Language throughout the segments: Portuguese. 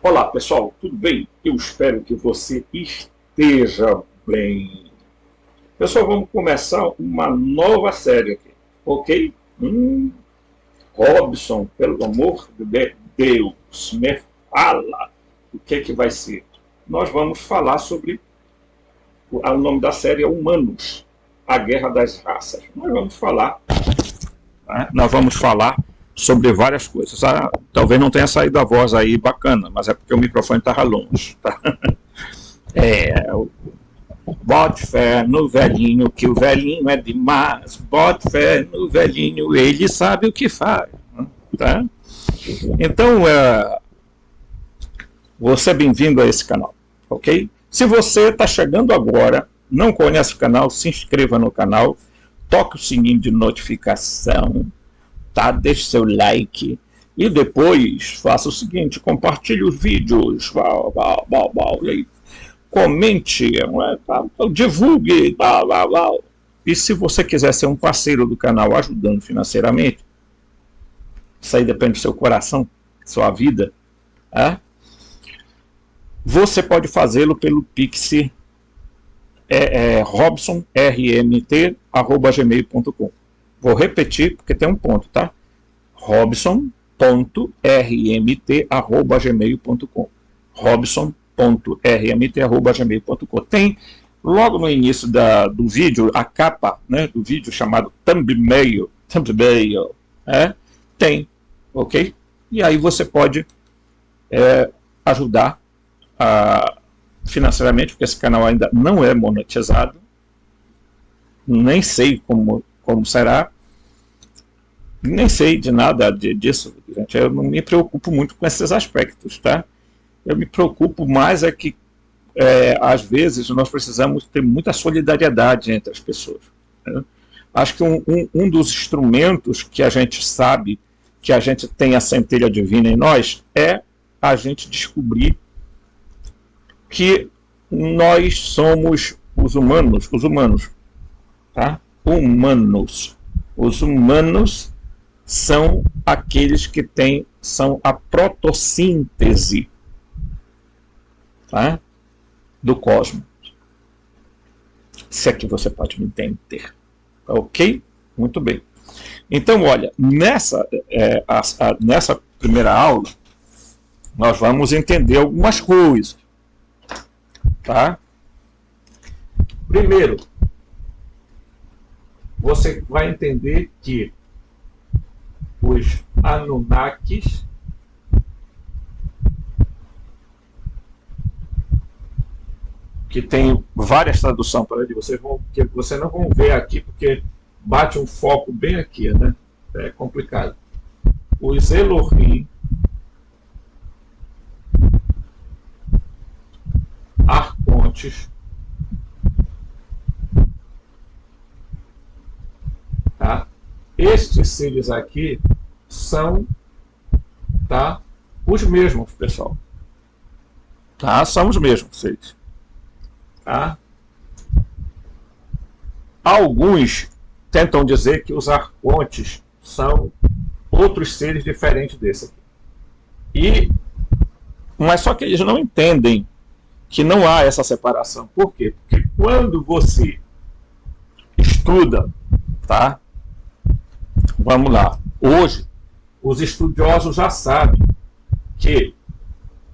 Olá pessoal, tudo bem? Eu espero que você esteja bem. Pessoal, vamos começar uma nova série aqui, ok? Robson, pelo amor de Deus, me fala o que vai ser. Nós vamos falar sobre, o nome da série é Humanos, a Guerra das Raças. Nós vamos falar sobre várias coisas. Talvez não tenha saído a voz aí bacana, mas é porque o microfone estava longe. Tá? Bote fé no velhinho, que o velhinho é demais. Bote fé no velhinho, ele sabe o que faz. Tá? Então, você é bem-vindo a esse canal, ok? Se você está chegando agora, não conhece o canal, se inscreva no canal, toque o sininho de notificação, tá? Deixe seu like e depois faça o seguinte, compartilhe os vídeos, e aí, comente, divulgue, e se você quiser ser um parceiro do canal ajudando financeiramente, isso aí depende do seu coração, sua vida, você pode fazê-lo pelo Pix robsonrmt@gmail.com. Vou repetir porque tem um ponto, tá? robson.rmt@gmail.com. robson.rmt@gmail.com. Tem logo no início do vídeo, a capa, né, do vídeo chamado thumbnail, ok? E aí você pode ajudar financeiramente, porque esse canal ainda não é monetizado, nem sei como será, nem sei de nada disso, gente. Eu não me preocupo muito com esses aspectos, tá? Eu me preocupo mais que às vezes nós precisamos ter muita solidariedade entre as pessoas, né? Acho que um dos instrumentos que a gente sabe que a gente tem a centelha divina em nós é a gente descobrir que nós somos os humanos, tá? Os humanos são aqueles que são a protossíntese, tá? Do cosmos. Se aqui você pode me entender, ok? Muito bem. Então, olha, nessa primeira aula, nós vamos entender algumas coisas, tá? Primeiro, você vai entender que os Anunnakis que tem várias traduções para ele, você não vão ver aqui porque bate um foco bem aqui, né? É complicado. Os Elohim, arcontes, tá? Estes seres aqui são, tá, os mesmos, pessoal. Tá? São os mesmos seres. Tá? Alguns tentam dizer que os arcontes são outros seres diferentes desse aqui. Mas só que eles não entendem que não há essa separação. Por quê? Porque quando você estuda, tá? Vamos lá. Hoje, os estudiosos já sabem que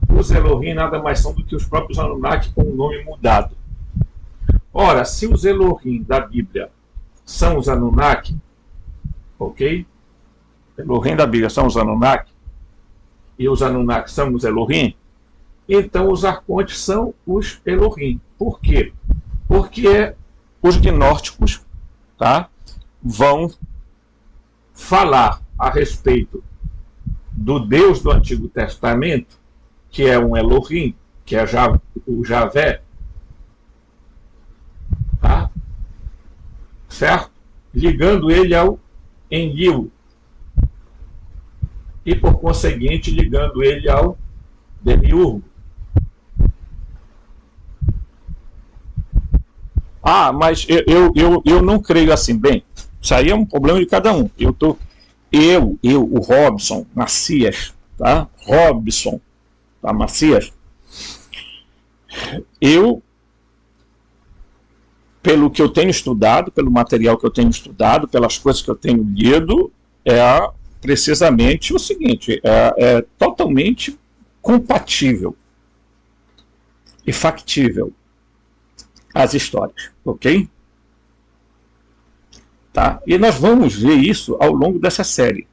os Elohim nada mais são do que os próprios Anunnaki com o nome mudado. Ora, se os Elohim da Bíblia são os Anunnaki, ok? Elohim da Bíblia são os Anunnaki, e os Anunnaki são os Elohim, então os arcontes são os Elohim. Por quê? Porque os gnósticos, tá, vão falar a respeito do Deus do Antigo Testamento, que é um Elohim, que é o Javé, tá? Certo? Ligando ele ao Enlil e, por conseguinte, ligando ele ao Demiurgo. Mas eu não creio assim. Bem, isso aí é um problema de cada um. O Robson Macias, tá? Robson tá, Macias? Eu, pelo que eu tenho estudado, pelo material que eu tenho estudado, pelas coisas que eu tenho lido, é precisamente o seguinte, é totalmente compatível e factível as histórias, ok? Tá? E nós vamos ver isso ao longo dessa série.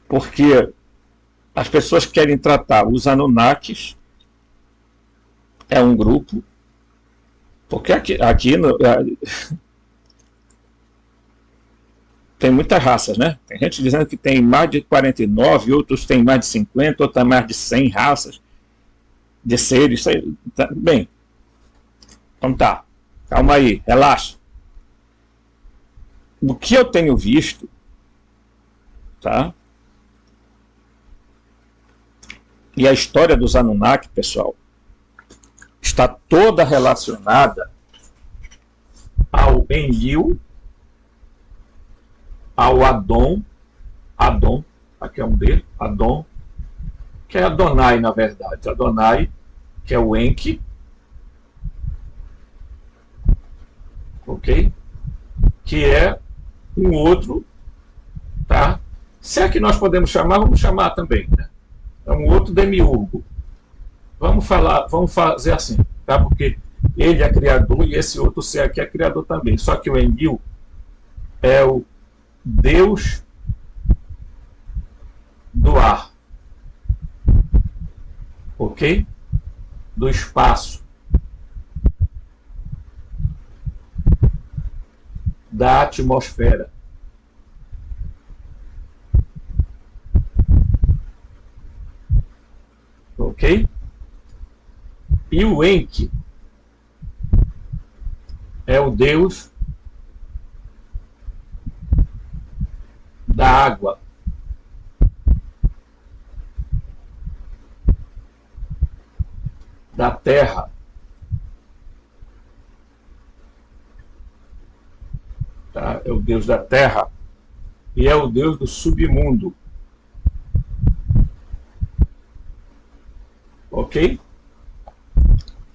Porque as pessoas querem tratar os Anunnakis, é um grupo, porque aqui tem muitas raças, né? Tem gente dizendo que tem mais de 49, outros têm mais de 50, outros têm mais de 100 raças de seres. Bem, então tá, calma aí, relaxa. O que eu tenho visto, tá? E a história dos Anunnaki, pessoal, está toda relacionada ao Enlil, ao Adon, aqui é um D, Adon, que é Adonai, na verdade. Adonai, que é o Enki, ok? Que é um outro, tá? Se é que nós podemos chamar, vamos chamar também, né? É um outro demiurgo. Vamos fazer assim, tá? Porque ele é criador e esse outro ser aqui é criador também. Só que o Enlil é o Deus do ar, ok? Do espaço, da atmosfera. Ok? E o Enki é o Deus da água. Da terra. Tá? É o Deus da terra e é o Deus do submundo. Ok?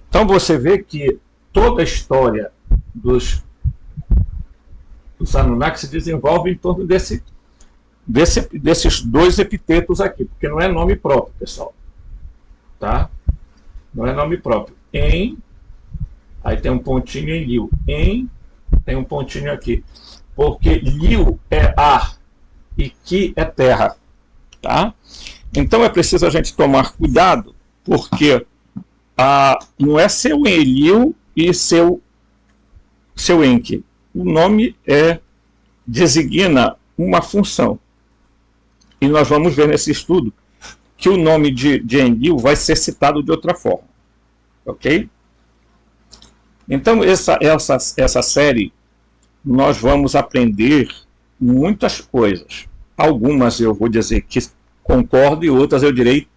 Então você vê que toda a história dos Anunnaki se desenvolve em torno desses dois epitetos aqui, porque não é nome próprio, pessoal. Tá? Não é nome próprio. Aí tem um pontinho em Liu. Tem um pontinho aqui. Porque Liu é ar e Ki é terra. Tá? Então é preciso a gente tomar cuidado, porque não é seu Enlil e seu Enki. O nome designa uma função. E nós vamos ver nesse estudo que o nome de Enlil vai ser citado de outra forma. Ok? Então, essa série, nós vamos aprender muitas coisas. Algumas eu vou dizer que concordo e outras eu direi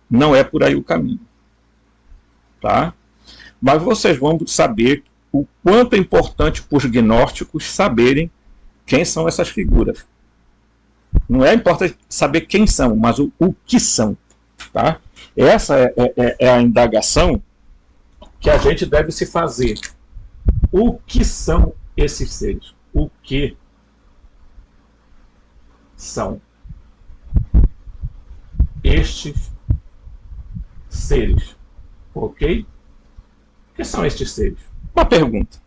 não é por aí o caminho. Tá? Mas vocês vão saber o quanto é importante para os gnósticos saberem quem são essas figuras. Não é importante saber quem são, mas o que são. Tá? Essa é a indagação que a gente deve se fazer. O que são esses seres? O que são estes seres? Ok? O que são estes seres? Uma pergunta.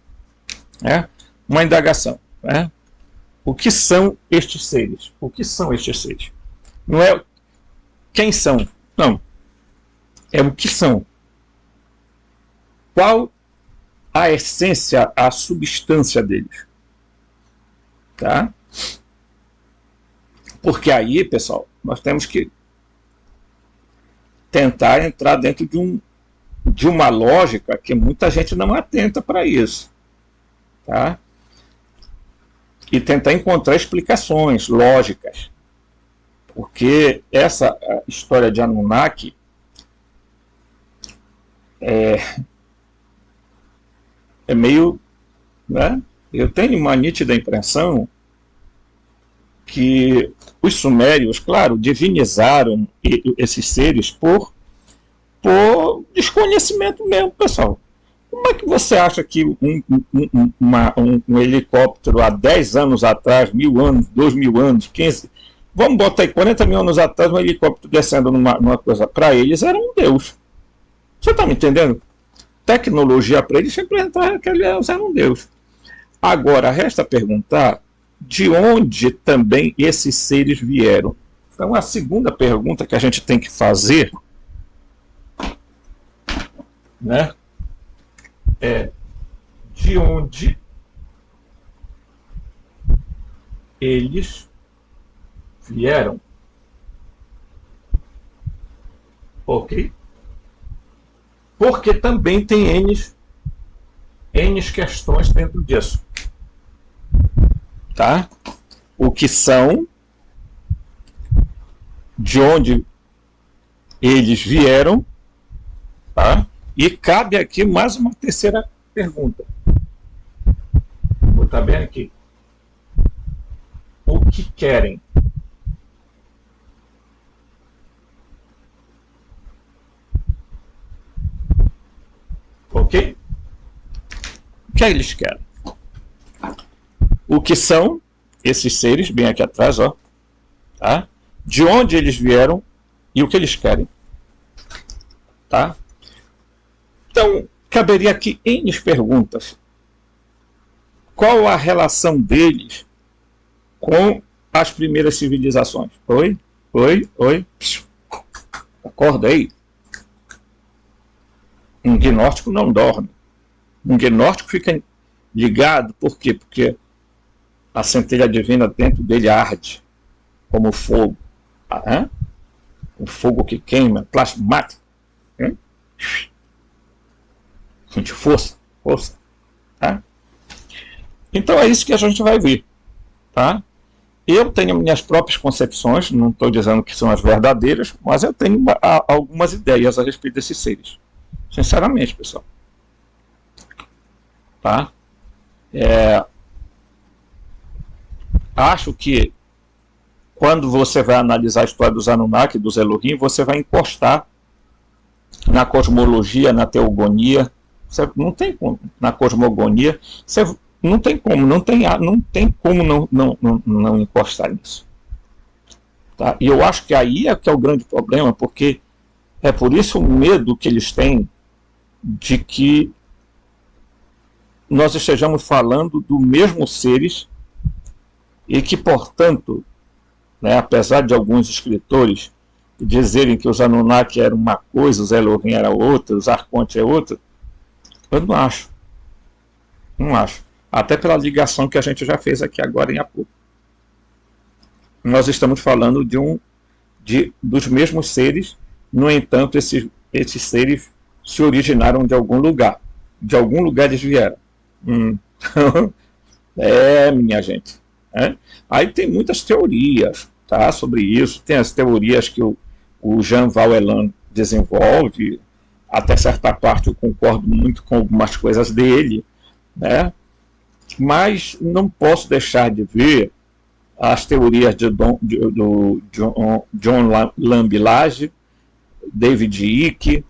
Uma indagação. O que são estes seres? O que são estes seres? Não é quem são. Não. É o que são. Qual a essência, a substância deles? Tá? Porque aí, pessoal, nós temos que tentar entrar dentro de uma lógica que muita gente não atenta para isso. Tá? E tentar encontrar explicações lógicas. Porque essa história de Anunnaki é meio... Né? Eu tenho uma nítida impressão que os sumérios, claro, divinizaram esses seres por desconhecimento mesmo, pessoal. Como é que você acha que um helicóptero há 10 anos atrás, 1000 anos, 2000 anos, 15, vamos botar aí 40 mil anos atrás, um helicóptero descendo numa coisa, para eles era um deus. Você está me entendendo? Tecnologia para eles sempre que eles eram um deus. Agora, resta perguntar de onde também esses seres vieram. Então, a segunda pergunta que a gente tem que fazer, né, é de onde eles vieram. Ok? Porque também tem N questões dentro disso. Tá? O que são, de onde eles vieram, tá? E cabe aqui mais uma terceira pergunta. Vou botar bem aqui. O que querem? Ok? O que eles querem? O que são esses seres, bem aqui atrás, ó, tá? De onde eles vieram e o que eles querem. Tá? Então, caberia aqui N perguntas. Qual a relação deles com as primeiras civilizações? Oi? Acorda aí. Um gnóstico não dorme. Um gnóstico fica ligado, por quê? Porque a centelha divina dentro dele arde como fogo. O fogo que queima, plasmático. Sente força. Tá? Então é isso que a gente vai ver. Tá? Eu tenho minhas próprias concepções, não estou dizendo que são as verdadeiras, mas eu tenho algumas ideias a respeito desses seres. Sinceramente, pessoal. Tá? Acho que quando você vai analisar a história dos Anunnaki, dos Elohim, você vai encostar na cosmologia, na teogonia. Você não tem como. Na cosmogonia, você não tem como, não tem como não encostar nisso. Tá? E eu acho que aí é que é o grande problema, porque é por isso o medo que eles têm de que nós estejamos falando do mesmo seres e que, portanto, né, apesar de alguns escritores dizerem que os Anunnaki eram uma coisa, os Elohim eram outra, os Arcontes é outra, eu não acho. Não acho. Até pela ligação que a gente já fez aqui agora em pouco. Nós estamos falando dos mesmos seres, no entanto, esses seres se originaram de algum lugar. De algum lugar eles vieram. Minha gente. Aí tem muitas teorias, tá, sobre isso. Tem as teorias que o Jean Valjean desenvolve. Até certa parte eu concordo muito com algumas coisas dele, né? Mas não posso deixar de ver as teorias do John Lambilage, David Icke,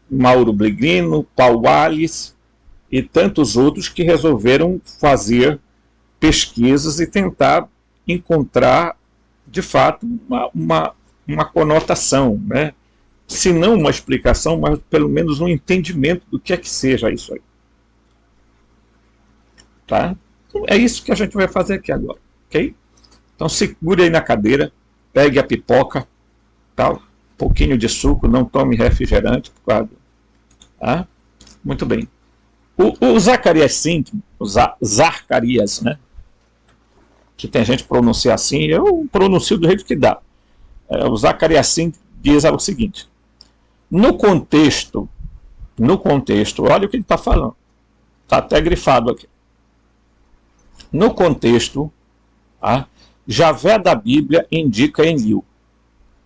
Mauro Blegrino, Paul Wallis e tantos outros que resolveram fazer pesquisas e tentar encontrar, de fato, uma conotação, né? Se não uma explicação, mas pelo menos um entendimento do que é que seja isso aí. Tá? Então, é isso que a gente vai fazer aqui agora, ok? Então segure aí na cadeira, pegue a pipoca, tal, um pouquinho de suco, não tome refrigerante, tá? Muito bem. O Zacarias Sitchin, Zacarias, né? Que tem gente que pronuncia assim, eu pronuncio do jeito que dá. O Zacarias Sitchin diz o seguinte: no contexto, olha o que ele está falando, está até grifado aqui. No contexto, Javé da Bíblia indica Enlil.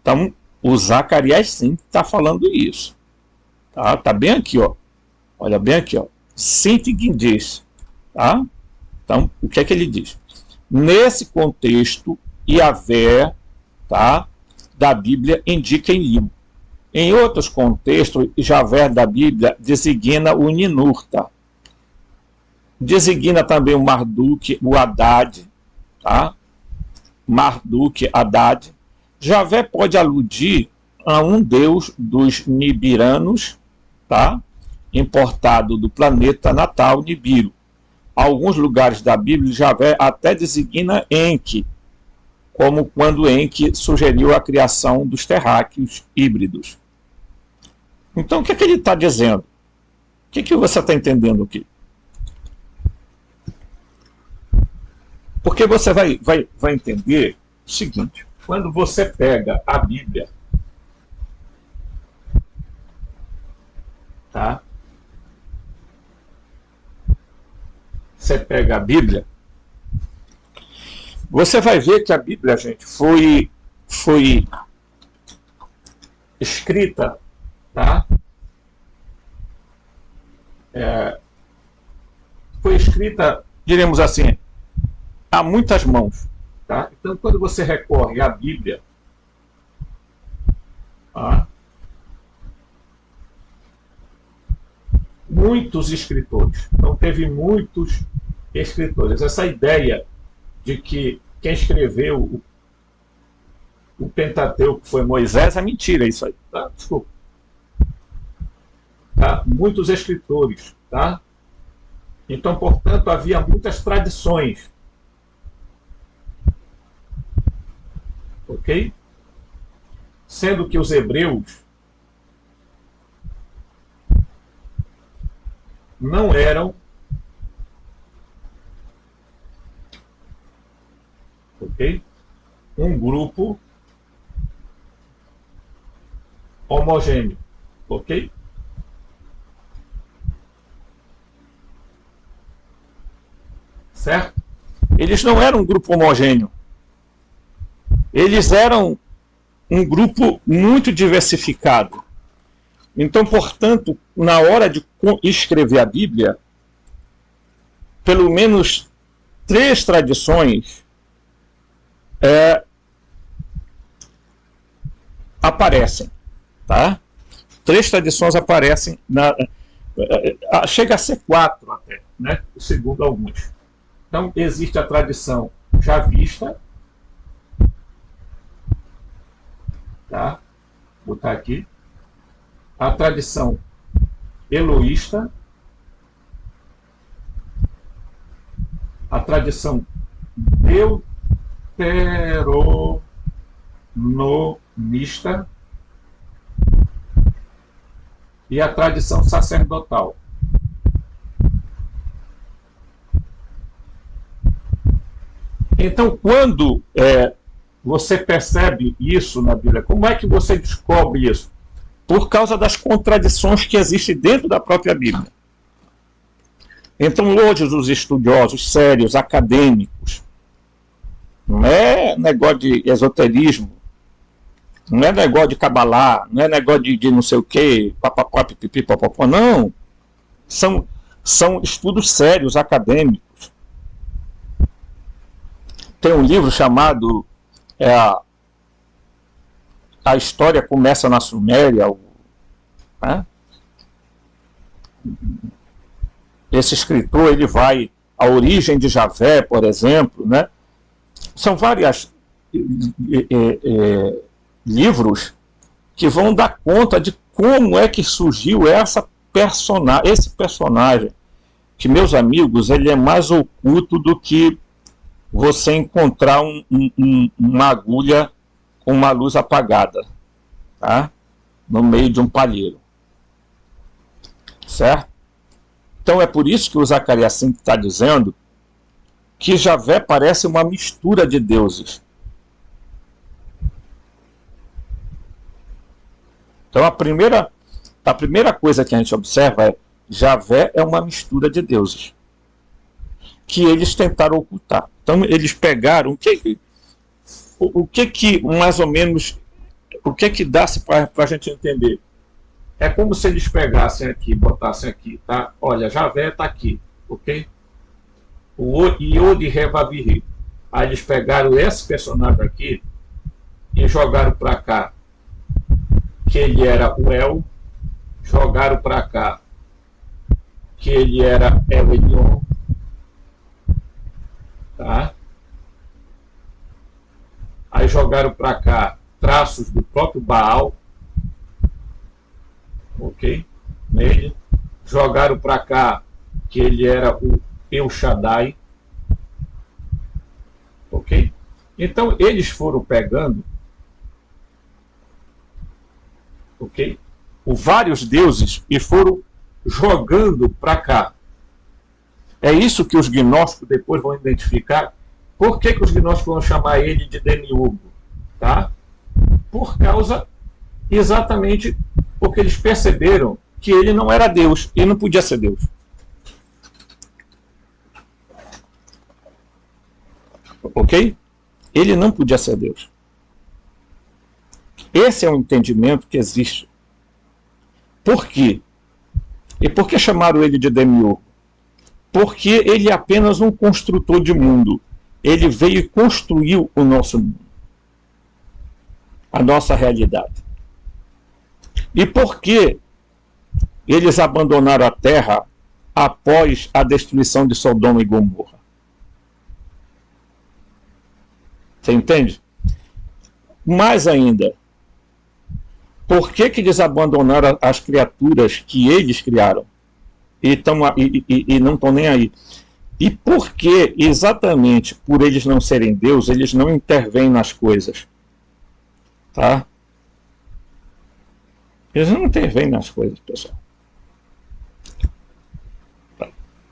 Então, o Zacarias Sitchin está falando isso. Tá bem aqui, ó. Olha bem aqui, ó. Sitchin diz. Tá? Então, o que é que ele diz? Nesse contexto, Yahvé, tá, da Bíblia indica Elim. Em outros contextos, Yahvé da Bíblia designa o Ninurta. Designa também o Marduk, o Haddad, tá? Marduk, Haddad. Yahvé pode aludir a um deus dos nibiranos, tá? Importado do planeta natal Nibiru. Alguns lugares da Bíblia, Yahvé até designa Enki, como quando Enki sugeriu a criação dos terráqueos híbridos. Então, o que ele está dizendo? O que você está entendendo aqui? Porque você vai entender o seguinte: quando você pega a Bíblia, tá? Você pega a Bíblia, você vai ver que a Bíblia, gente, foi escrita, tá? Foi escrita, diremos assim, a muitas mãos, tá? Então, quando você recorre à Bíblia, tá? Muitos escritores, então teve muitos escritores. Essa ideia de que quem escreveu o Pentateuco foi Moisés é mentira, isso aí, tá? Desculpa. Tá? Muitos escritores, tá? Então, portanto, havia muitas tradições. Ok? Sendo que os hebreus não eram, ok, um grupo homogêneo, ok? Certo? Eles não eram um grupo homogêneo. Eles eram um grupo muito diversificado. Então, portanto, na hora de escrever a Bíblia, pelo menos 3 tradições aparecem, tá? 3 tradições aparecem, chega a ser 4 até, né? Segundo alguns. Então, existe a tradição javista, tá? Vou botar aqui. A tradição eloísta, a tradição deuteronomista e a tradição sacerdotal. Então, quando você percebe isso na Bíblia, como é que você descobre isso? Por causa das contradições que existem dentro da própria Bíblia. Então, hoje, os estudiosos sérios, acadêmicos, não é negócio de esoterismo, não é negócio de cabalá, não é negócio de não sei o quê, papapá, pipipi, papapá, não. São estudos sérios, acadêmicos. Tem um livro chamado A História Começa na Suméria, né? Esse escritor, ele vai à origem de Yahvé, por exemplo, né? São vários livros que vão dar conta de como é que surgiu esse personagem, que, meus amigos, ele é mais oculto do que você encontrar uma agulha com uma luz apagada, tá? No meio de um palheiro. Certo? Então é por isso que o Zacarias 5 está dizendo que Yahvé parece uma mistura de deuses. Então a primeira coisa que a gente observa é Yahvé é uma mistura de deuses que eles tentaram ocultar. Então eles pegaram o que mais ou menos, o que dá-se para a gente entender? É como se eles pegassem aqui, botassem aqui, tá? Olha, Yahvé está aqui, ok? O Iod Revavirri. Aí eles pegaram esse personagem aqui e jogaram para cá que ele era o El, jogaram para cá que ele era El Elyon, tá? Aí jogaram para cá traços do próprio Baal, ok? Nele. Jogaram para cá que ele era o El Shaddai, ok? Então eles foram pegando, ok? Vários deuses e foram jogando para cá. É isso que os gnósticos depois vão identificar. Por que os gnósticos vão chamar ele de demiurgo? Tá? Por causa, exatamente, porque eles perceberam que ele não era Deus e não podia ser Deus. Ok? Ele não podia ser Deus. Esse é o entendimento que existe. Por quê? E por que chamaram ele de demiurgo? Porque ele é apenas um construtor de mundo. Ele veio e construiu o nosso mundo, a nossa realidade. E por que eles abandonaram a terra após a destruição de Sodoma e Gomorra? Você entende? Mais ainda, por que eles abandonaram as criaturas que eles criaram? E não estão nem aí. E por que, exatamente por eles não serem Deus, eles não intervêm nas coisas? Tá? Eles não intervêm nas coisas, pessoal.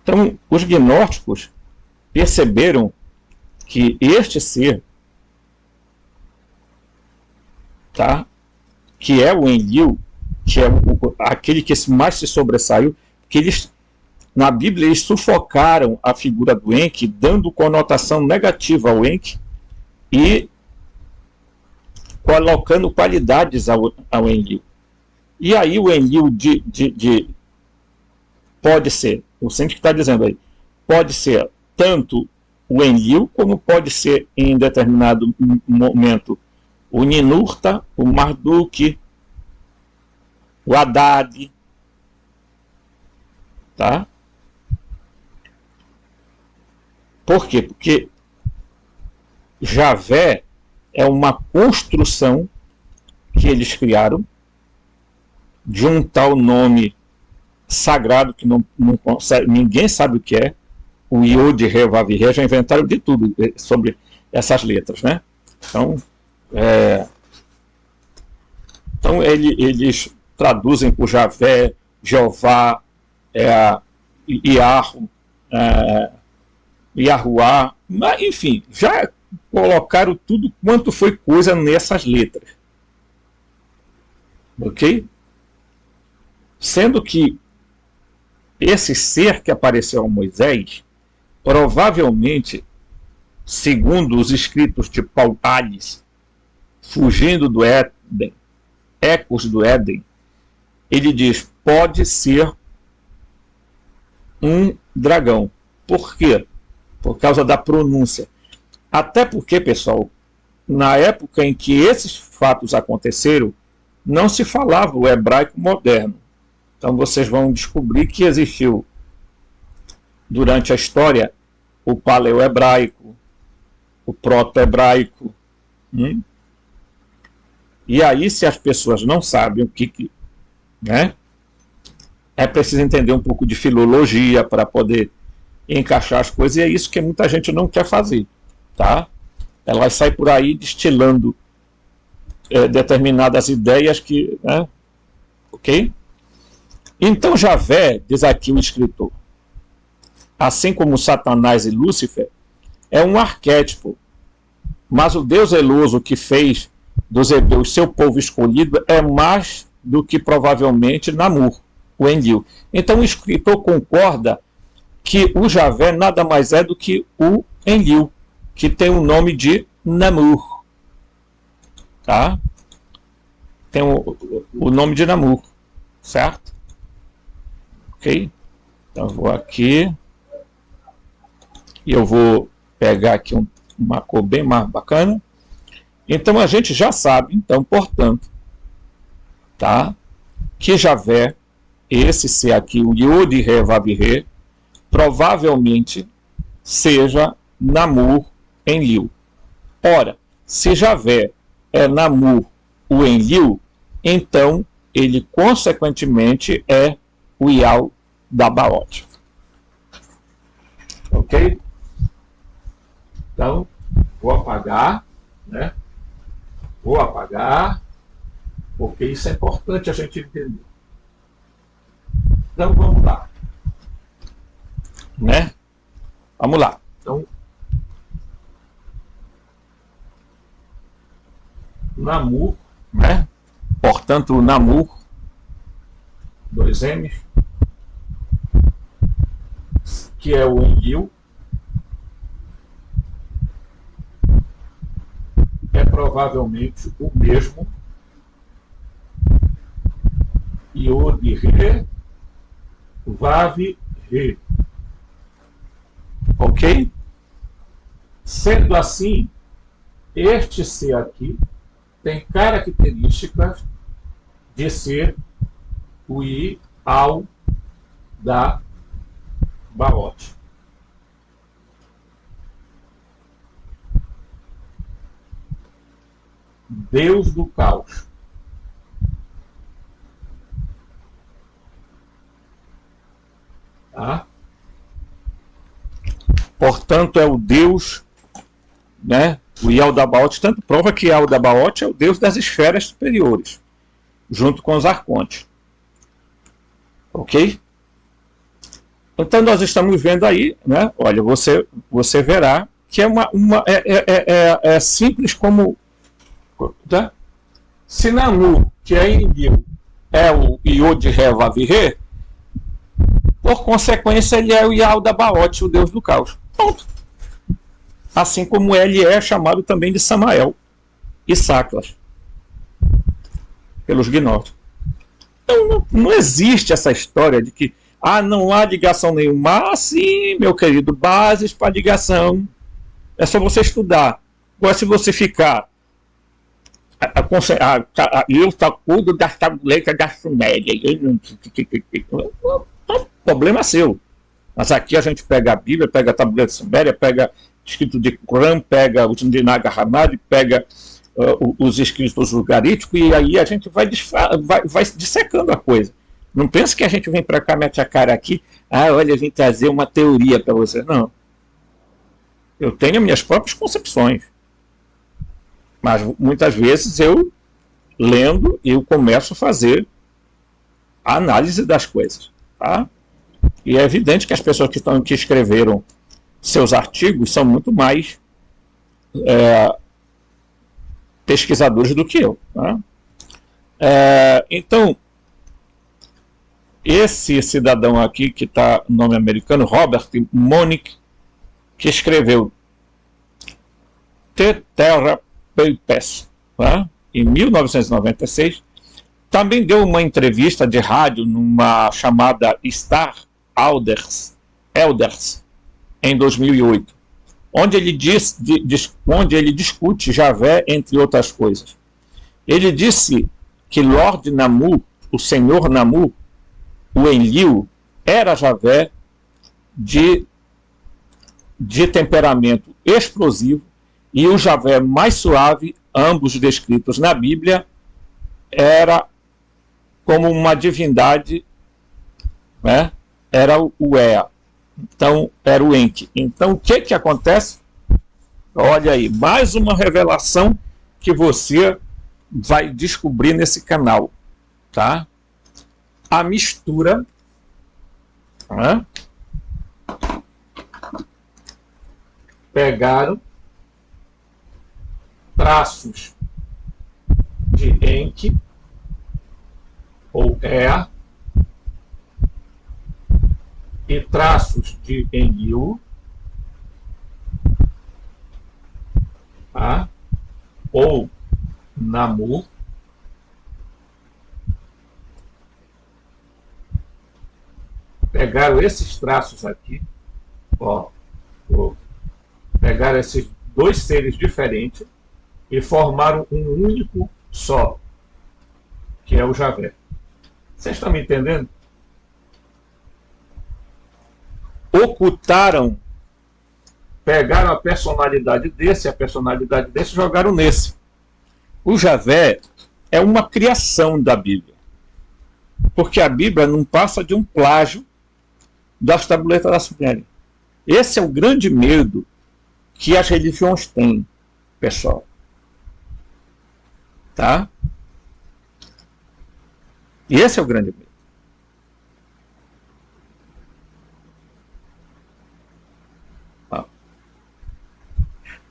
Então, os gnósticos perceberam que este ser, tá, que é o Enlil, que é aquele que mais se sobressaiu, que eles, na Bíblia, eles sufocaram a figura do Enki, dando conotação negativa ao Enki e colocando qualidades ao Enlil. E aí o Enlil pode ser, o Sente que está dizendo aí, pode ser tanto o Enlil, como pode ser em determinado momento o Ninurta, o Marduk, o Haddad, tá? Por quê? Porque Javé é uma construção que eles criaram de um tal nome sagrado que não consegue, ninguém sabe o que é, o Yod, Re, Vav, Re, já inventaram de tudo sobre essas letras, né? Então eles traduzem por Javé, Jeová, Iarro, Yahuá, mas enfim, já colocaram tudo quanto foi coisa nessas letras. Ok? Sendo que esse ser que apareceu a Moisés, provavelmente, segundo os escritos de Paul Hales, fugindo do Éden, Ecos do Éden, ele diz, pode ser um dragão. Por quê? Por causa da pronúncia. Até porque, pessoal, na época em que esses fatos aconteceram, não se falava o hebraico moderno. Então vocês vão descobrir que existiu, durante a história, o paleo-hebraico, o proto-hebraico. E aí, se as pessoas não sabem o que né, é preciso entender um pouco de filologia para poder encaixar as coisas, e é isso que muita gente não quer fazer. Tá? Ela sai por aí destilando determinadas ideias que... Né, ok? Então Javé, diz aqui o escritor, assim como Satanás e Lúcifer, é um arquétipo, mas o Deus zeloso que fez dos hebreus seu povo escolhido é mais do que provavelmente Namur, o Enlil. Então o escritor concorda que o Javé nada mais é do que o Enlil, que tem o nome de Namur. Tá? Tem o nome de Namur, certo? Ok? Então eu vou aqui e eu vou pegar aqui uma cor bem mais bacana. Então a gente já sabe, então, portanto, tá, que Javé, esse ser aqui, o Yod He Vav He, provavelmente seja Namur Enlil. Ora, se Javé é Namur o Enlil, então ele consequentemente é o Ial da Baote. Ok? Então, vou apagar, né? Vou apagar, porque isso é importante a gente entender. Então, vamos lá. Né? Vamos lá. Então, Namur, né? Portanto, Namur, 2 M, que é o Enlil, é provavelmente o mesmo Yod He Vav He. Ok? Sendo assim, este ser aqui tem características de ser o Ial da Baote. Deus do caos. Tá? Portanto, é o Deus, né? O Ial da Baote, tanto prova que Ial da Baote é o Deus das esferas superiores, junto com os arcontes. Ok? Então nós estamos vendo aí, né? Olha, você verá que é simples como, tá? Se Namur, que é Enlil, é o Yod He Vav He, por consequência ele é o Ial da Baote, o Deus do caos. Ponto. Assim como ele é chamado também de Samael e Saclas pelos gnósticos. Então não existe essa história de que não há ligação nenhuma. Sim, meu querido, bases para ligação. É só você estudar. Agora, se você ficar eu cuido das tabuletas da Suméria, problema seu. Mas aqui a gente pega a Bíblia, pega a tabuleira de Suméria, pega escrito de Qumran, pega o de Nag Hammadi, pega os escritos ugaríticos, e aí a gente vai dissecando a coisa. Não pensa que a gente vem para cá, mete a cara aqui, olha, eu vim trazer uma teoria para você. Não. Eu tenho minhas próprias concepções. Mas muitas vezes eu, lendo, eu começo a fazer a análise das coisas. Tá? E é evidente que as pessoas que escreveram seus artigos são muito mais pesquisadores do que eu. Tá? Então, esse cidadão aqui, que está no nome americano, Robert Monick, que escreveu The Terra Papers, tá? Em 1996, também deu uma entrevista de rádio numa chamada Star Elders, em 2008, onde ele discute Javé, entre outras coisas. Ele disse que Lord Namur, o Senhor Namur, o Enlil, era Javé de temperamento explosivo, e o Javé mais suave, ambos descritos na Bíblia, era como uma divindade, né? Era o Ea. Então, era o Enki. Então, o que acontece? Olha aí, mais uma revelação que você vai descobrir nesse canal, tá? A mistura, né? Pegaram traços de Enki ou Ea e traços de Enlil, tá? Ou Namur, pegaram esses traços aqui, pegaram esses dois seres diferentes e formaram um único só, que é o Javé. Vocês estão me entendendo? Ocultaram, pegaram a personalidade desse e jogaram nesse. O Javé é uma criação da Bíblia, porque a Bíblia não passa de um plágio das tabuletas da Suméria. Esse é o grande medo que as religiões têm, pessoal. Tá? E esse é o grande medo. Tá?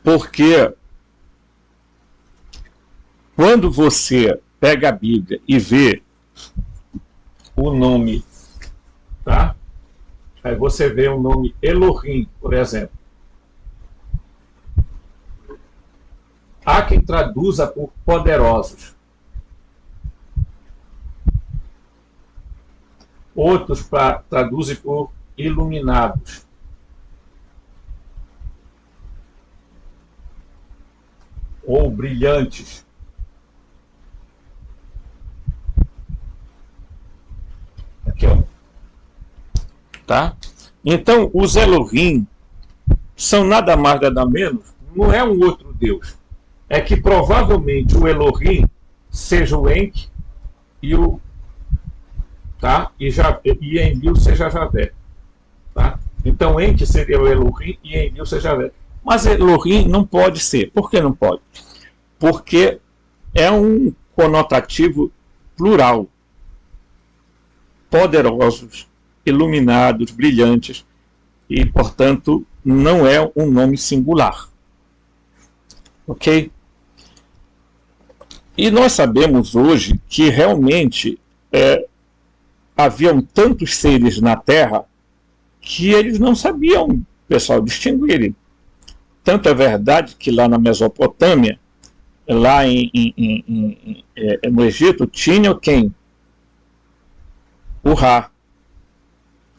Porque quando você pega a Bíblia e vê o nome, tá? Aí você vê o nome Elohim, por exemplo. Há quem traduza por poderosos. Outros traduzem por iluminados. Ou brilhantes. Aqui, ó. Tá? Então, os Elohim são nada mais, nada menos, não é um outro Deus. É que provavelmente o Elohim seja o Enki e o tá? E Enlil seja Javé. Tá? Então Enki seria o Elohim e Enlil seja Javé. Mas Elohim não pode ser. Por que não pode? Porque é um conotativo plural. Poderosos, iluminados, brilhantes, e, portanto, não é um nome singular. Ok? E nós sabemos hoje que realmente haviam tantos seres na Terra que eles não sabiam, pessoal, distinguirem. Tanto é verdade que lá na Mesopotâmia, lá no Egito, tinha quem? O Ra,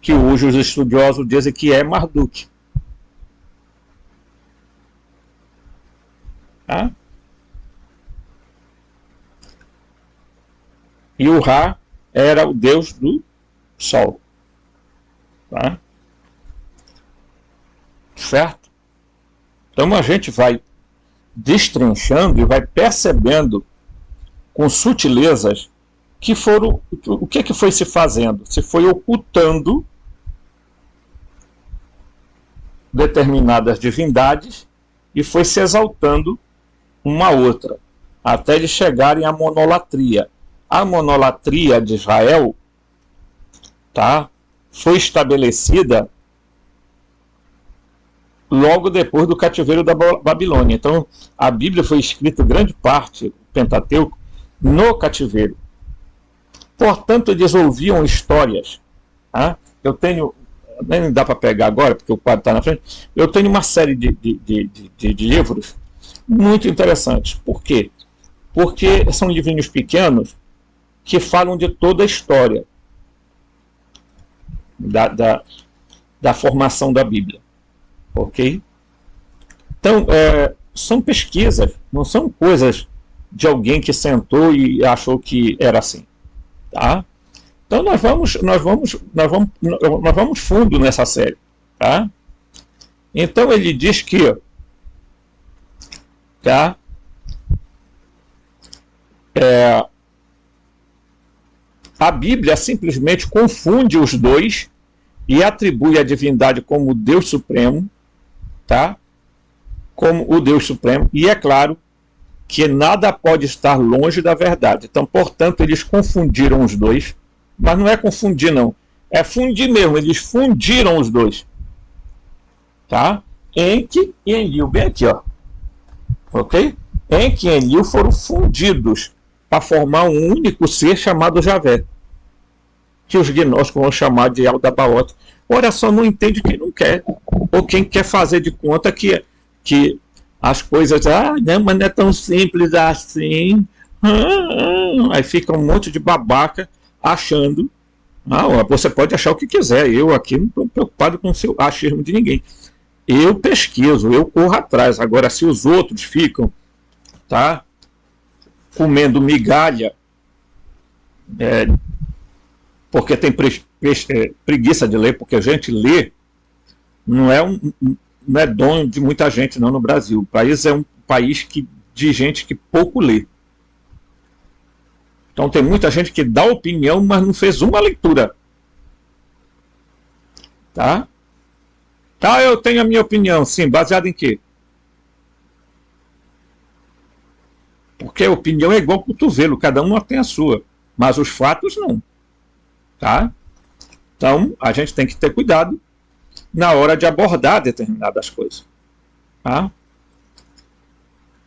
que hoje os estudiosos dizem que é Marduk. Tá? E o Ra era o deus do sol. Tá? Certo? Então a gente vai destrinchando e vai percebendo com sutilezas que foram, o que foi se fazendo? Se foi ocultando determinadas divindades e foi se exaltando uma outra, até eles chegarem à monolatria. A monolatria de Israel, tá, foi estabelecida logo depois do cativeiro da Babilônia. Então, a Bíblia foi escrita, grande parte, o Pentateuco, no cativeiro. Portanto, eles ouviam histórias. Tá? Eu tenho, nem dá para pegar agora, porque o quadro está na frente, eu tenho uma série de livros muito interessantes. Por quê? Porque são livrinhos pequenos que falam de toda a história da formação da Bíblia. Ok? Então, são pesquisas, não são coisas de alguém que sentou e achou que era assim. Tá? Então, nós vamos fundo nessa série. Tá? Então, ele diz que tá, a Bíblia simplesmente confunde os dois e atribui a divindade como Deus Supremo, tá? Como o Deus Supremo, e é claro que nada pode estar longe da verdade. Então, portanto, eles confundiram os dois, mas não é confundir não, é fundir mesmo, eles fundiram os dois, tá? Enki e Enlil, bem aqui, ó, ok? Enki e Enlil foram fundidos para formar um único ser chamado Javé, que os gnósticos vão chamar de Aldabaoth. Ora só, não entende quem não quer, ou quem quer fazer de conta que as coisas, não, mas não é tão simples assim. Aí fica um monte de babaca achando, você pode achar o que quiser, eu aqui não estou preocupado com o seu achismo de ninguém. eu pesquiso, eu corro atrás. Agora, se os outros ficam, tá, comendo migalha, porque tem preguiça de ler, porque a gente lê, não é dom de muita gente não no Brasil. O país é um país de gente que pouco lê. Então tem muita gente que dá opinião, mas não fez uma leitura. Tá? Tá, eu tenho a minha opinião, sim, baseada em quê? Porque a opinião é igual cotovelo, cada um tem a sua, mas os fatos não. Tá? Então a gente tem que ter cuidado na hora de abordar determinadas coisas. Tá?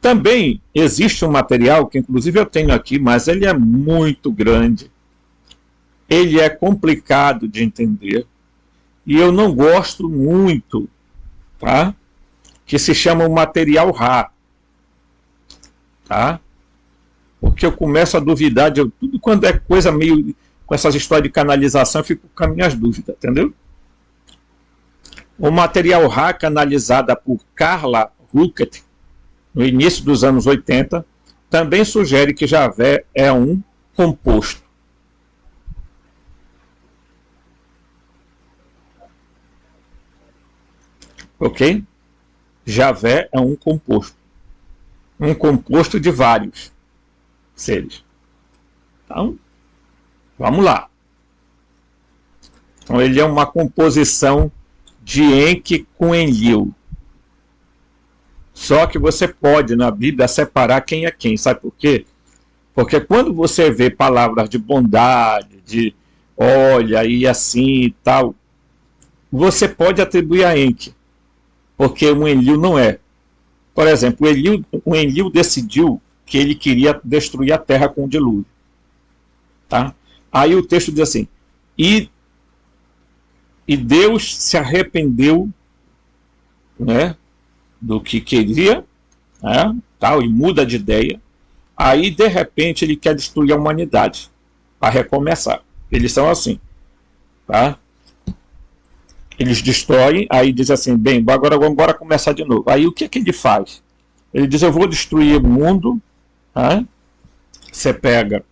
Também existe um material que inclusive eu tenho aqui, mas ele é muito grande. Ele é complicado de entender. E eu não gosto muito, tá? Que se chama o material Ra. Tá? Porque eu começo a duvidar de tudo quando é coisa meio com essas histórias de canalização, eu fico com as minhas dúvidas, entendeu? O material Ra, canalizada por Carla Ruckert, no início dos anos 80, também sugere que Javé é um composto. Ok? Javé é um composto. Um composto de vários seres. Então, vamos lá. Então, ele é uma composição de Enki com Enlil. Só que você pode, na Bíblia, separar quem é quem. Sabe por quê? Porque quando você vê palavras de bondade, de olha e assim e tal, você pode atribuir a Enki. Porque o Enlil não é. Por exemplo, o Enlil decidiu que ele queria destruir a terra com o dilúvio. Tá? Aí o texto diz assim, e Deus se arrependeu, né, do que queria, né, tal, e muda de ideia. Aí, de repente, ele quer destruir a humanidade para recomeçar. Eles são assim. Tá? Eles destroem, aí diz assim, bem, agora vamos começar de novo. Aí o que ele faz? Ele diz, eu vou destruir o mundo. Tá? Você pega...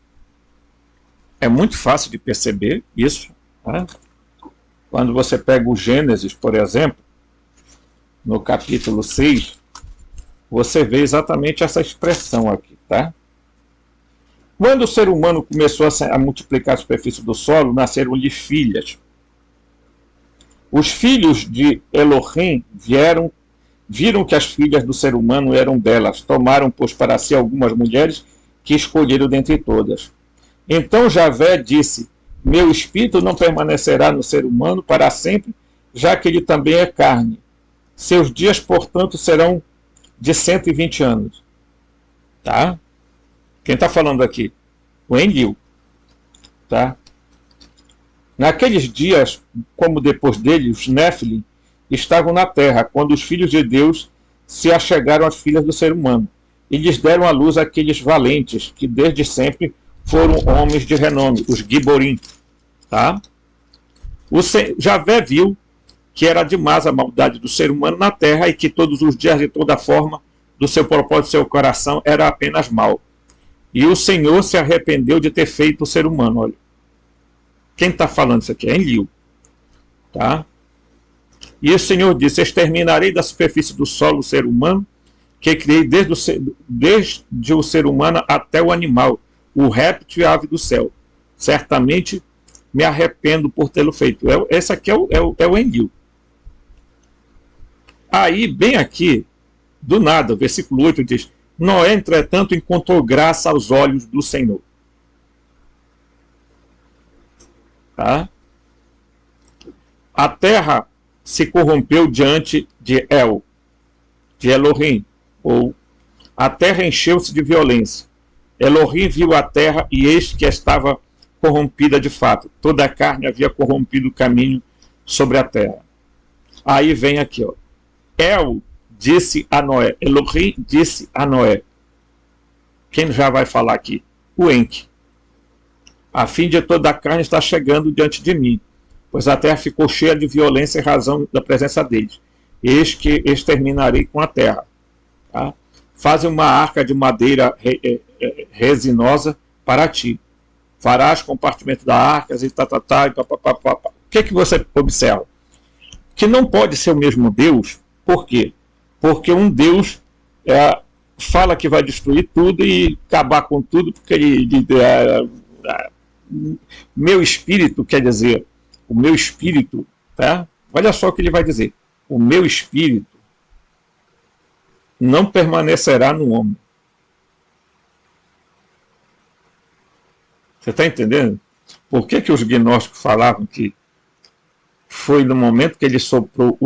É muito fácil de perceber isso. Tá? Quando você pega o Gênesis, por exemplo, no capítulo 6, você vê exatamente essa expressão aqui. Tá? Quando o ser humano começou a multiplicar a superfície do solo, nasceram-lhe filhas. Os filhos de Elohim viram que as filhas do ser humano eram belas, tomaram, pois, para si algumas mulheres que escolheram dentre todas. Então Javé disse, meu espírito não permanecerá no ser humano para sempre, já que ele também é carne. Seus dias, portanto, serão de 120 anos. Tá? Quem está falando aqui? O Enlil. Tá? Naqueles dias, como depois dele, os Néfilim estavam na terra, quando os filhos de Deus se achegaram às filhas do ser humano, e lhes deram à luz aqueles valentes, que desde sempre foram homens de renome, os Giborim. Tá? Javé viu que era demais a maldade do ser humano na terra, e que todos os dias, de toda forma, do seu propósito, do seu coração, era apenas mal. E o Senhor se arrependeu de ter feito o ser humano. Olha. Quem está falando isso aqui? É Enlil. Tá? E o Senhor disse, exterminarei da superfície do solo o ser humano, que criei desde o ser humano até o animal, o réptil e a ave do céu. Certamente me arrependo por tê-lo feito. Esse aqui é o Enlil. Aí, bem aqui, do nada, o versículo 8 diz, Noé, entretanto, encontrou graça aos olhos do Senhor. Tá? A terra se corrompeu diante de Elohim, ou a terra encheu-se de violência. Elohim viu a terra e eis que estava corrompida de fato. Toda a carne havia corrompido o caminho sobre a terra. Aí vem aqui, ó. Disse a Noé, Elohim disse a Noé. Quem já vai falar aqui? O Enki. A fim de toda a carne está chegando diante de mim, pois a terra ficou cheia de violência em razão da presença deles. eis que exterminarei com a terra. Tá? Faze uma arca de madeira resinosa para ti. Farás compartimento da arca e e papapá. O que você observa? Que não pode ser o mesmo Deus. Por quê? Porque um Deus fala que vai destruir tudo e acabar com tudo, porque meu espírito, quer dizer, o meu espírito, tá? Olha só o que ele vai dizer. O meu espírito não permanecerá no homem. Você está entendendo? Por que os gnósticos falavam que foi no momento que ele soprou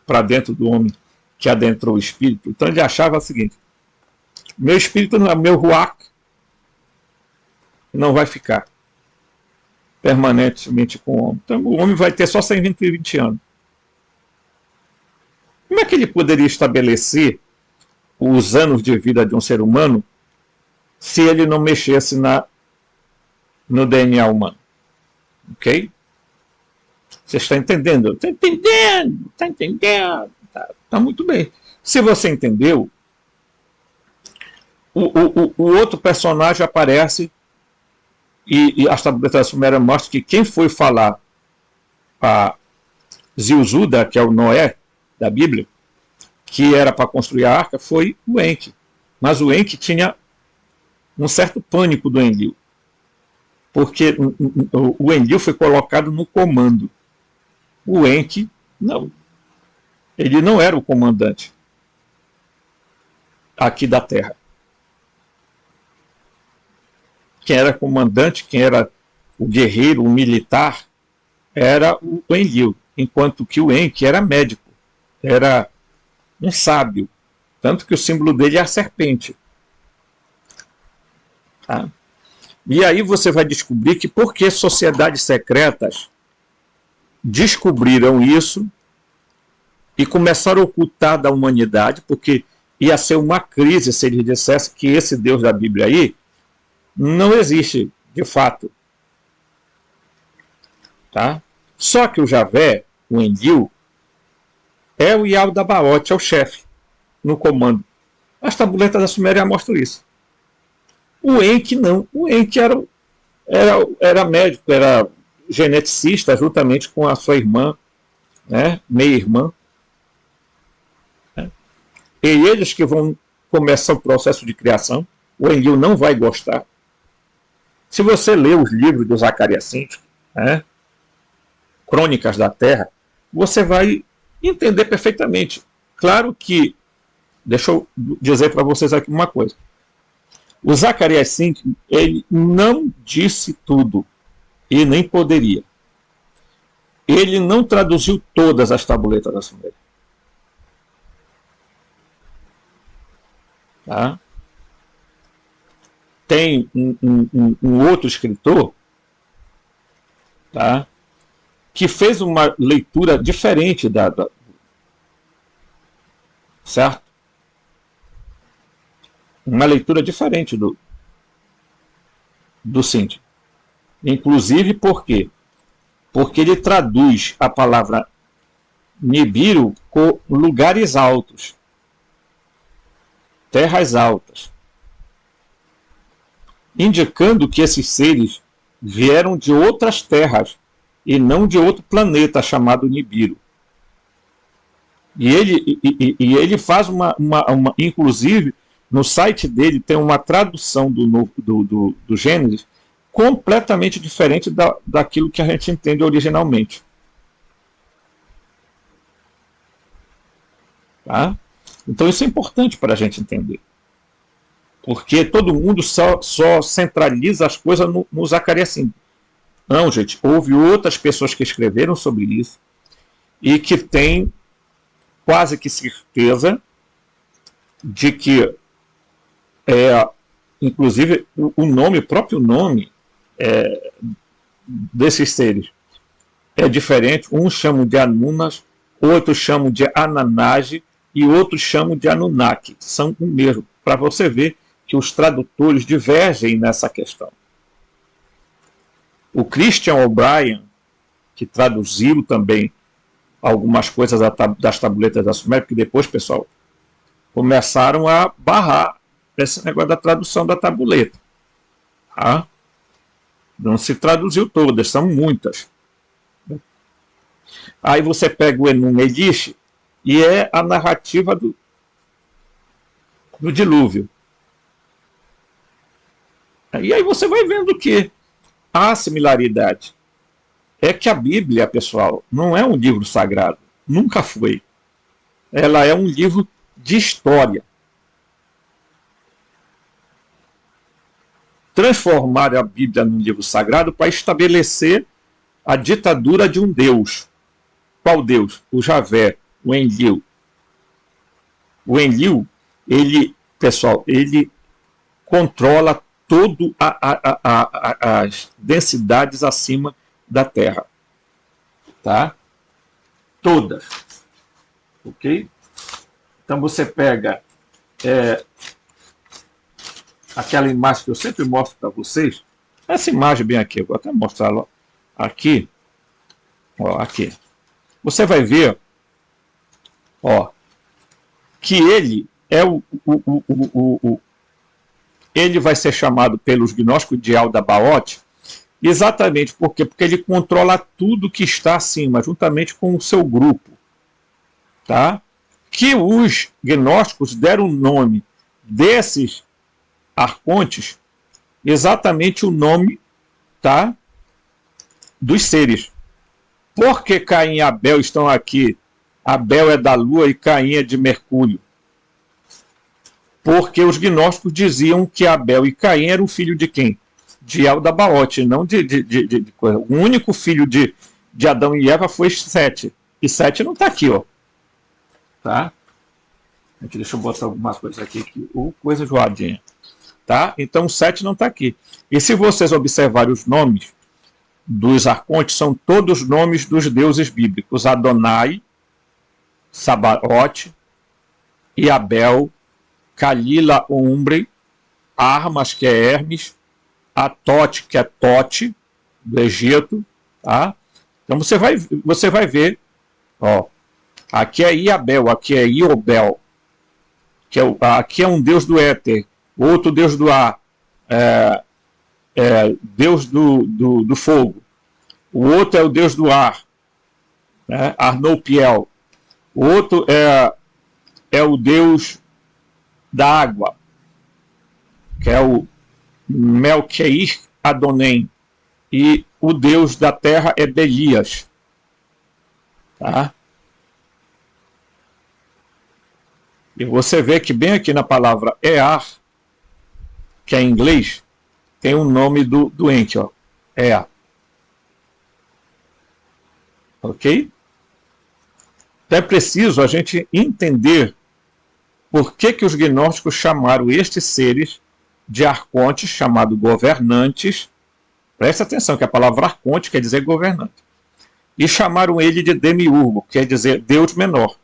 para dentro do homem que adentrou o espírito? Então ele achava o seguinte: meu espírito, meu ruach, não vai ficar permanentemente com o homem. Então o homem vai ter só 120 anos. Como é que ele poderia estabelecer os anos de vida de um ser humano se ele não mexesse no DNA humano? Ok? Você está entendendo? Está entendendo? Está entendendo? Tá muito bem. Se você entendeu, o outro personagem aparece e a tableta suméria mostra que quem foi falar a Zilzuda, que é o Noé da Bíblia, que era para construir a arca, foi o Enki. Mas o Enki tinha um certo pânico do Enlil, porque o Enlil foi colocado no comando. O Enki, não. Ele não era o comandante aqui da Terra. Quem era comandante, quem era o guerreiro, o militar, era o Enlil, enquanto que o Enki era médico, era um sábio, tanto que o símbolo dele é a serpente. Tá? E aí você vai descobrir que por que sociedades secretas descobriram isso e começaram a ocultar da humanidade, porque ia ser uma crise se eles dissessem que esse Deus da Bíblia aí não existe, de fato. Tá? Só que o Javé, o Enlil, é o Yaldabaoth, é o chefe, no comando. As tabuletas da Suméria mostram isso. O Enki não. O Enki era médico, era geneticista, juntamente com a sua irmã, né, meia-irmã. Né? E eles que vão começar o processo de criação. O Enlil não vai gostar. Se você ler os livros do Zacarias Sitchin, né, Crônicas da Terra, você vai entender perfeitamente. Claro que, deixa eu dizer para vocês aqui uma coisa. O Zacarias Sitchin, ele não disse tudo, e nem poderia. Ele não traduziu todas as tabuletas da Suméria. Tá? Tem um outro escritor, tá, que fez uma leitura diferente certo? Uma leitura diferente do Sitchin. Inclusive por quê? Porque ele traduz a palavra Nibiru com lugares altos, terras altas, indicando que esses seres vieram de outras terras e não de outro planeta chamado Nibiru. E ele faz inclusive, no site dele tem uma tradução do Gênesis completamente diferente daquilo que a gente entende originalmente. Tá? Então isso é importante para a gente entender. Porque todo mundo só centraliza as coisas no Zacarias Sitchin. Não, gente, houve outras pessoas que escreveram sobre isso e que têm quase que certeza de que, inclusive, o próprio nome desses seres é diferente. Uns chamam de Anunas, outros chamam de Ananage e outros chamam de Anunnaki. São o mesmo, para você ver que os tradutores divergem nessa questão. O Christian O'Brien, que traduziu também algumas coisas das tabuletas da Suméria, que depois, pessoal, começaram a barrar esse negócio da tradução da tabuleta. Tá? Não se traduziu todas, são muitas. Aí você pega o Enum Elish e é a narrativa do dilúvio. E aí você vai vendo que há similaridade. É que a Bíblia, pessoal, não é um livro sagrado. Nunca foi. Ela é um livro de história. Transformar a Bíblia num livro sagrado para estabelecer a ditadura de um Deus. Qual Deus? O Javé, o Enlil. O Enlil, ele, pessoal, ele controla todas as densidades acima da Terra. Tá? Todas. Ok? Então você pega aquela imagem que eu sempre mostro para vocês. Essa imagem bem aqui, eu vou até mostrá-la aqui. Ó, aqui. Você vai ver, ó, que ele é ele vai ser chamado pelos gnósticos de Aldabaoth, exatamente porque ele controla tudo que está acima, juntamente com o seu grupo, tá? Que os gnósticos deram o nome desses arcontes, exatamente o nome, tá, dos seres. Por que Caim e Abel estão aqui? Abel é da Lua e Caim é de Mercúrio. Porque os gnósticos diziam que Abel e Caim eram filho de quem? De Aldabaoth, não de coisa. O único filho de Adão e Eva foi Sete. E Sete não está aqui, ó. Tá? Deixa eu botar algumas coisas aqui. Coisa joadinha. Tá? Então, Sete não está aqui. E se vocês observarem os nomes dos arcontes, são todos nomes dos deuses bíblicos. Adonai, Sabaoth, Iabel, Kalila, Umbre, Armas, que é Hermes, Atote, que é Tote, do Egito. Tá? Então você vai ver, ó, aqui é Iabel, aqui é Iobel, aqui é um deus do éter, outro deus do ar, deus do fogo. O outro é o deus do ar, né? Arnoupiel. O outro é o deus da água, que é o Melqueir Adonem. E o deus da terra é Belias. Tá? E você vê que bem aqui na palavra Ear, que é em inglês, tem o nome do doente, ó. Ear. Ok? Então é preciso a gente entender por que os gnósticos chamaram estes seres de arcontes, chamados governantes. Presta atenção que a palavra arconte quer dizer governante. E chamaram ele de demiurgo, quer dizer Deus menor.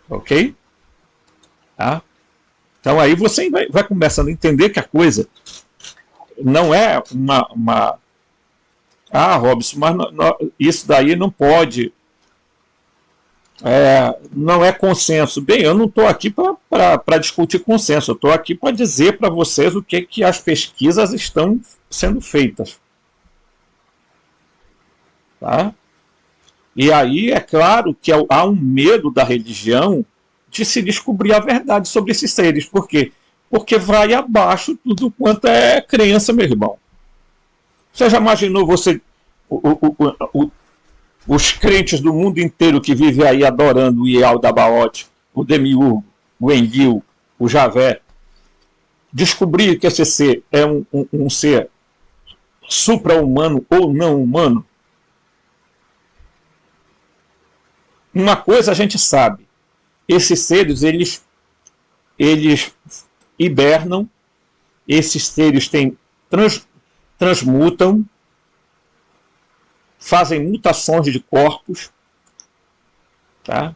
Ok? Tá? Então aí você vai começando a entender que a coisa não é uma Robson, mas isso daí não pode, não é consenso. Bem, eu não estou aqui para discutir consenso, eu estou aqui para dizer para vocês o que as pesquisas estão sendo feitas. Tá? E aí é claro que há um medo da religião de se descobrir a verdade sobre esses seres. Por quê? Porque vai abaixo tudo quanto é crença, meu irmão. Você já imaginou os crentes do mundo inteiro que vivem aí adorando o Yaldabaoth, o Demiurgo, o Enlil, o Javé, descobrir que esse ser é um ser supra-humano ou não humano? Uma coisa a gente sabe, esses seres, eles hibernam, esses seres transmutam, fazem mutações de corpos, tá?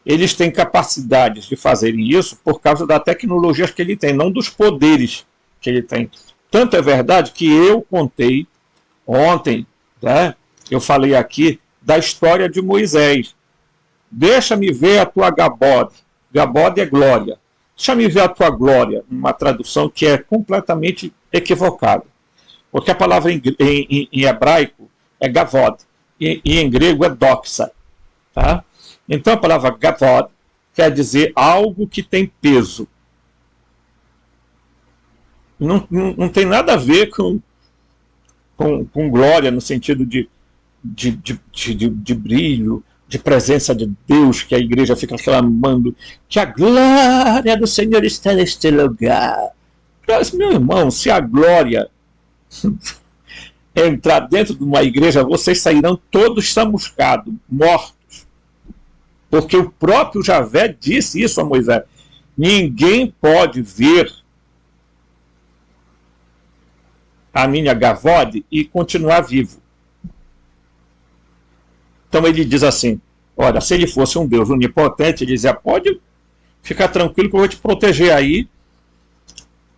Eles têm capacidades de fazerem isso por causa da tecnologia que ele tem, não dos poderes que ele tem. Tanto é verdade que eu contei Ontem, né, eu falei aqui da história de Moisés. Deixa-me ver a tua Gabode. Gabode é glória. Deixa-me ver a tua glória, uma tradução que é completamente equivocada. Porque a palavra em hebraico é Gavod, e em grego é doxa. Tá? Então a palavra Gavod quer dizer algo que tem peso. Não tem nada a ver com glória no sentido de brilho, de presença de Deus, que a igreja fica clamando que a glória do Senhor está neste lugar. Mas, meu irmão, se a glória entrar dentro de uma igreja, vocês sairão todos chamuscados, mortos. Porque o próprio Javé disse isso a Moisés. Ninguém pode ver a minha Gavode e continuar vivo. Então ele diz assim, olha, se ele fosse um Deus onipotente, ele dizia, pode ficar tranquilo que eu vou te proteger aí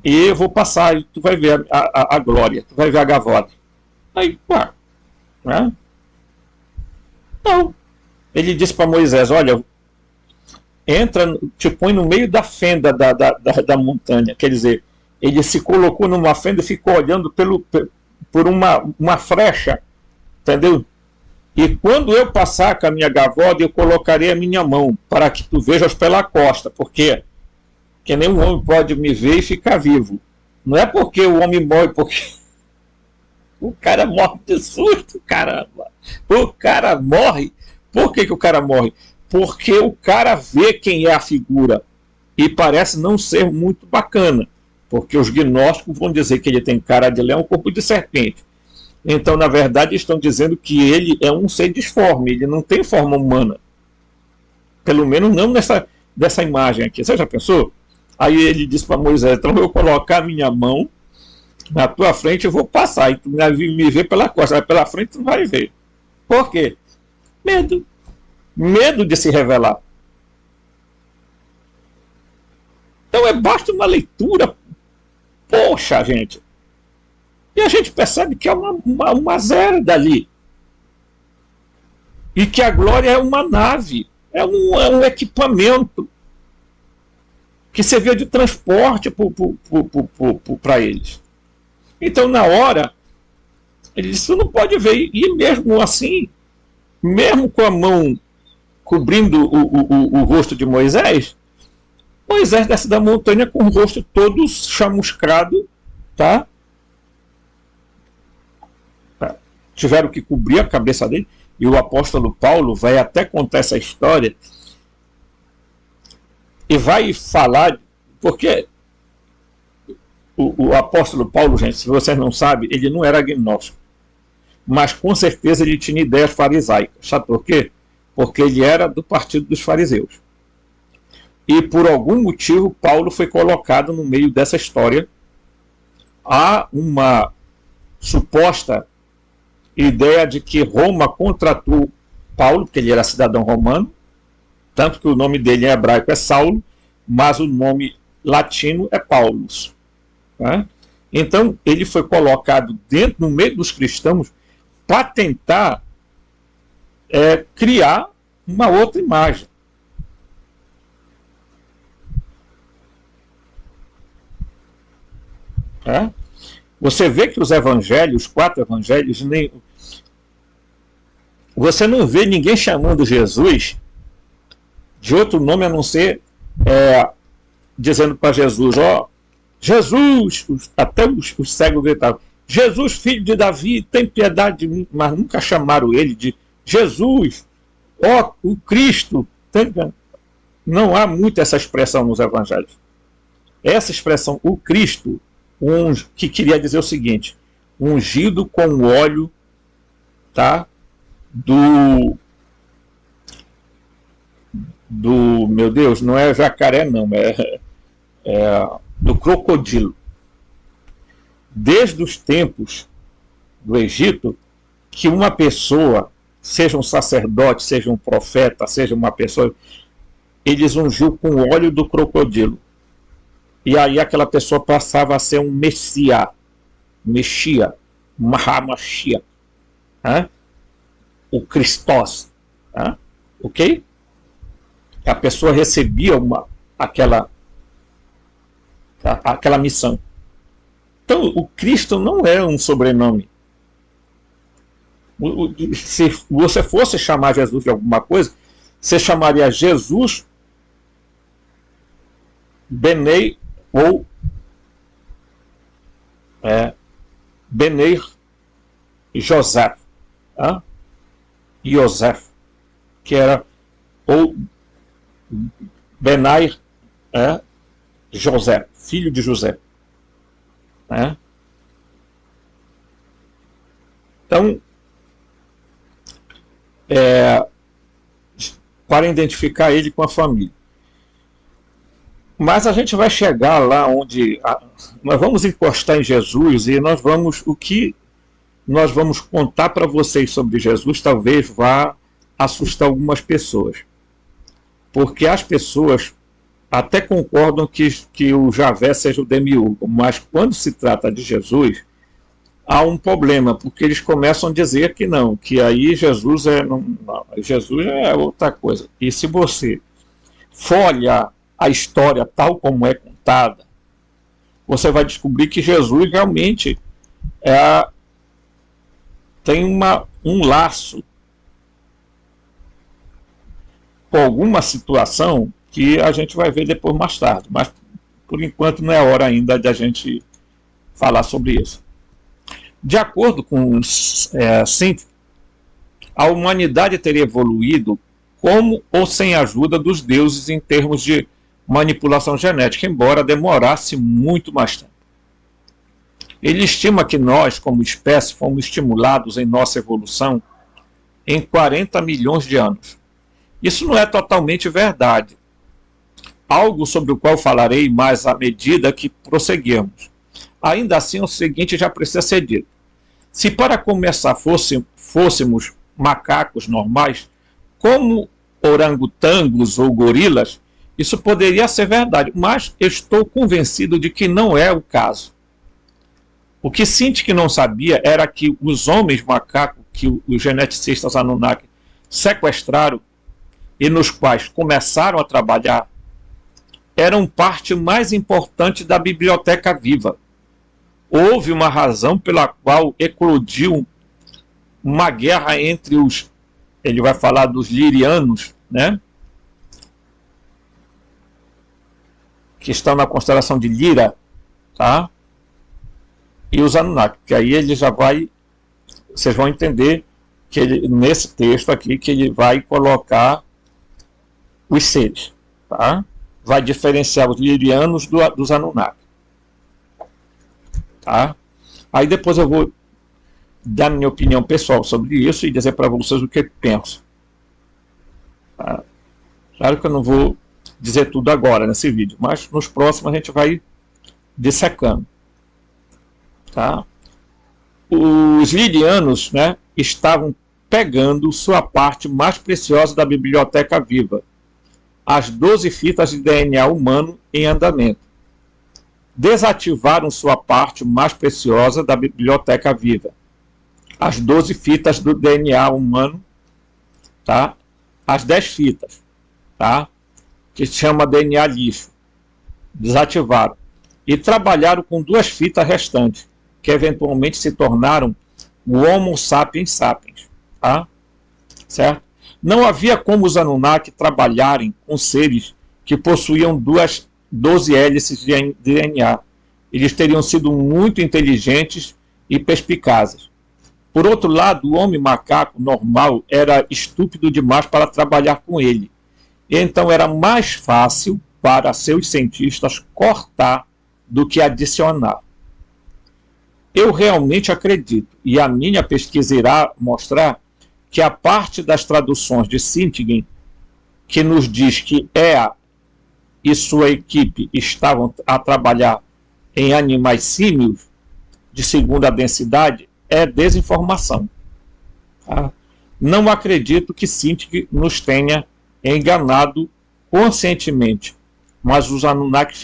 e eu vou passar, e tu vai ver a glória, tu vai ver a Gavode. Aí, pá, né? Não. Ele disse para Moisés, olha, entra, te põe no meio da fenda da montanha, quer dizer, ele se colocou numa fenda e ficou olhando por uma frecha, entendeu? E quando eu passar com a minha Gavode, eu colocarei a minha mão, para que tu vejas pela costa, porque que nenhum homem pode me ver e ficar vivo. Não é porque o homem morre, porque o cara morre de susto, caramba. O cara morre. Por que o cara morre? Porque o cara vê quem é a figura e parece não ser muito bacana, porque os gnósticos vão dizer que ele tem cara de leão, corpo de serpente. Então, na verdade, estão dizendo que ele é um ser disforme, ele não tem forma humana. Pelo menos não dessa imagem aqui. Você já pensou? Aí ele disse para Moisés, então eu vou colocar a minha mão na tua frente e vou passar. E tu me vê pela costa, mas pela frente tu não vai ver. Por quê? Medo. Medo de se revelar. Então basta uma leitura. Poxa, gente. E a gente percebe que é uma zero dali. E que a glória é uma nave, é um equipamento que servia de transporte para eles. Então, na hora, ele disse, tu não pode ver. E mesmo assim, mesmo com a mão cobrindo o rosto de Moisés, Moisés desce da montanha com o rosto todo chamuscado, tá? Tiveram que cobrir a cabeça dele, e o apóstolo Paulo vai até contar essa história e vai falar, porque o apóstolo Paulo, gente, se vocês não sabem, ele não era agnóstico, mas com certeza ele tinha ideias farisaicas. Sabe por quê? Porque ele era do partido dos fariseus. E por algum motivo Paulo foi colocado no meio dessa história. Há uma suposta ideia de que Roma contratou Paulo, porque ele era cidadão romano, tanto que o nome dele em hebraico é Saulo, mas o nome latino é Paulus. Tá? Então ele foi colocado no meio dos cristãos para tentar criar uma outra imagem. Tá? Você vê que os evangelhos, 4 evangelhos, você não vê ninguém chamando Jesus de outro nome a não ser dizendo para Jesus, ó, Jesus, até os cegos gritavam, Jesus, filho de Davi, tem piedade de mim, mas nunca chamaram ele de Jesus, ó, o Cristo. Não há muito essa expressão nos evangelhos. Essa expressão, o Cristo, que queria dizer o seguinte, ungido com o óleo, tá, do meu Deus, não é jacaré não, do crocodilo. Desde os tempos do Egito, que uma pessoa, seja um sacerdote, seja um profeta, seja uma pessoa, eles ungiu com o óleo do crocodilo. E aí aquela pessoa passava a ser um Messias. Mashiach, o Christos, ok? A pessoa recebia aquela missão. Então, o Cristo não é um sobrenome. Se você fosse chamar Jesus de alguma coisa, você chamaria Jesus Benei ou Benei José, Yosef, que era, ou Benai José, filho de José. Então, para identificar ele com a família. Mas a gente vai chegar lá onde nós vamos encostar em Jesus e o que nós vamos contar para vocês sobre Jesus talvez vá assustar algumas pessoas. Porque as pessoas até concordam que o Javé seja o demiurgo, mas quando se trata de Jesus, há um problema, porque eles começam a dizer que não, que aí Jesus Jesus é outra coisa. E se você for olhar a história tal como é contada, você vai descobrir que Jesus realmente tem um laço com alguma situação que a gente vai ver depois mais tarde, mas por enquanto não é hora ainda de a gente falar sobre isso. De acordo com Cynthia, a humanidade teria evoluído como ou sem a ajuda dos deuses em termos de manipulação genética, embora demorasse muito mais tempo. Ele estima que nós, como espécie, fomos estimulados em nossa evolução em 40 milhões de anos. Isso não é totalmente verdade, algo sobre o qual falarei mais à medida que prosseguirmos. Ainda assim, o seguinte já precisa ser dito. Se para começar fôssemos macacos normais, como orangotangos ou gorilas, isso poderia ser verdade, mas estou convencido de que não é o caso. O que Cynthia não sabia era que os homens macacos que os geneticistas Anunnaki sequestraram e nos quais começaram a trabalhar eram parte mais importante da biblioteca viva. Houve uma razão pela qual eclodiu uma guerra entre ele vai falar dos lirianos, que estão na constelação de Lira, tá? E os Anunnaki, que aí ele já vai, vocês vão entender que ele, nesse texto aqui, que ele vai colocar os seres, tá? Vai diferenciar os lirianos dos Anunnaki, tá? Aí depois eu vou dar minha opinião pessoal sobre isso e dizer para vocês o que eu penso, tá? Claro que eu não vou dizer tudo agora nesse vídeo, mas nos próximos a gente vai dissecando, tá? Os lirianos, estavam pegando sua parte mais preciosa da biblioteca viva, as 12 fitas de DNA humano em andamento. Desativaram sua parte mais preciosa da biblioteca viva, as 12 fitas do DNA humano, tá? As 10 fitas, tá? Que se chama DNA lixo. Desativaram. E trabalharam com 2 fitas restantes, que eventualmente se tornaram o Homo sapiens sapiens, tá? Certo? Não havia como os Anunnaki trabalharem com seres que possuíam 12 hélices de DNA. Eles teriam sido muito inteligentes e perspicazes. Por outro lado, o homem macaco normal era estúpido demais para trabalhar com ele. Então era mais fácil para seus cientistas cortar do que adicionar. Eu realmente acredito, e a minha pesquisa irá mostrar, que a parte das traduções de Cynthia, que nos diz que Ea e sua equipe estavam a trabalhar em animais símios de segunda densidade, é desinformação. Tá? Não acredito que Cynthia nos tenha enganado conscientemente, mas os Anunnaki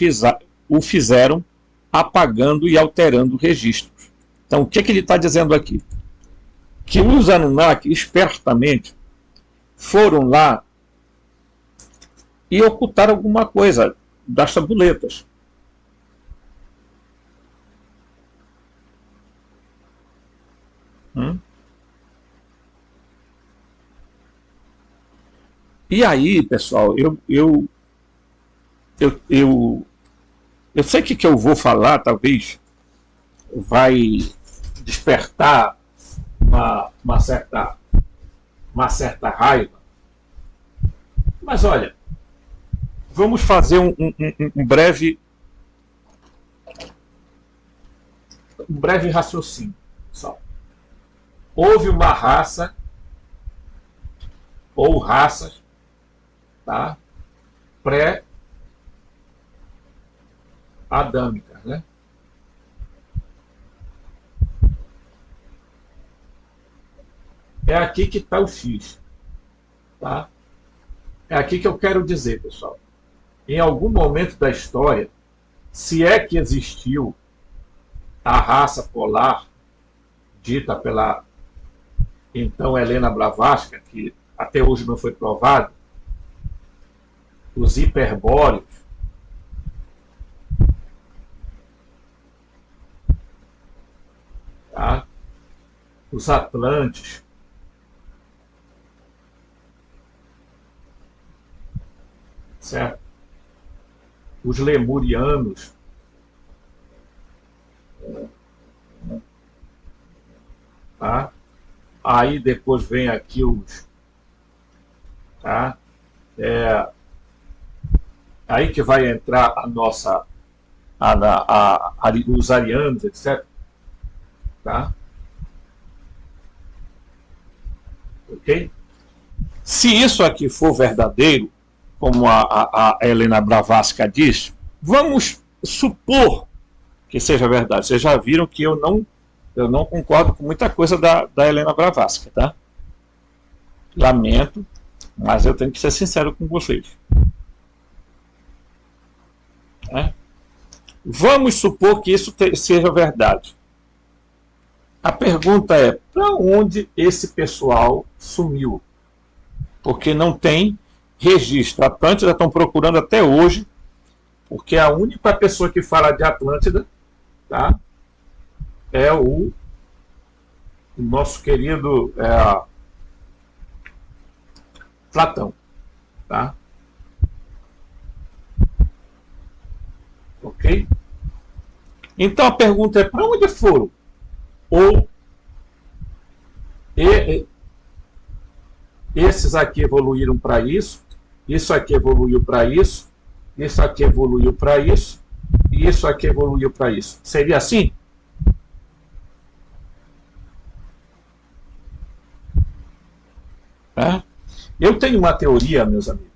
o fizeram apagando e alterando registros. Então, o que ele está dizendo aqui? Que os Anunnaki, espertamente, foram lá e ocultaram alguma coisa das tabuletas. E aí, pessoal, eu sei que eu vou falar, talvez vai despertar uma certa raiva. Mas olha, vamos fazer um breve raciocínio. Pessoal. Houve uma raça ou raças, tá, pré-adâmicas, né? É aqui que está o X, tá? É aqui que eu quero dizer, pessoal. Em algum momento da história, se é que existiu a raça polar dita pela então Helena Blavatsky, que até hoje não foi provado, os hiperbóreos, tá? Os atlantes, certo? Os lemurianos, tá? Aí depois vem aqui os, tá? Aí que vai entrar a nossa, os arianos, etc. Tá? Ok? Se isso aqui for verdadeiro, como a Helena Blavatsky disse, vamos supor que seja verdade. Vocês já viram que eu não concordo com muita coisa da Helena Blavatsky, tá? Lamento, mas eu tenho que ser sincero com vocês. Vamos supor que isso seja verdade. A pergunta é, para onde esse pessoal sumiu? Porque não tem registro. A Atlântida estão procurando até hoje, porque a única pessoa que fala de Atlântida, tá, é o nosso querido Platão, tá? Ok? Então a pergunta é, para onde foram? Ou esses aqui evoluíram para isso, isso aqui evoluiu para isso, isso aqui evoluiu para isso, e isso aqui evoluiu para isso. Seria assim? Eu tenho uma teoria, meus amigos,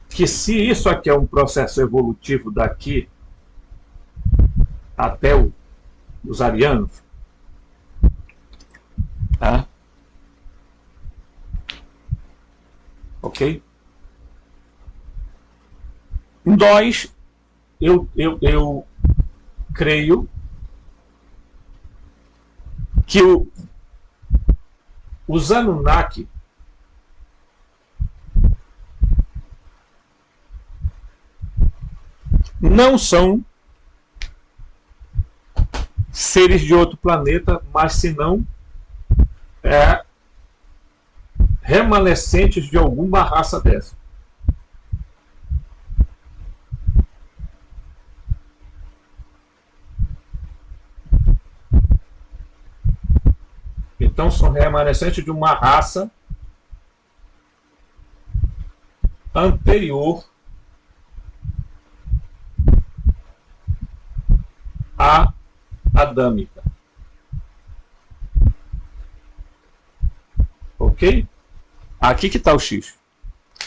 que se isso aqui é um processo evolutivo daqui até os arianos, tá? Ok? Nós, eu creio que os Anunnaki não são seres de outro planeta, mas senão remanescentes de alguma raça dessa. Então são remanescentes de uma raça anterior à adâmica. Ok? Aqui que está o X.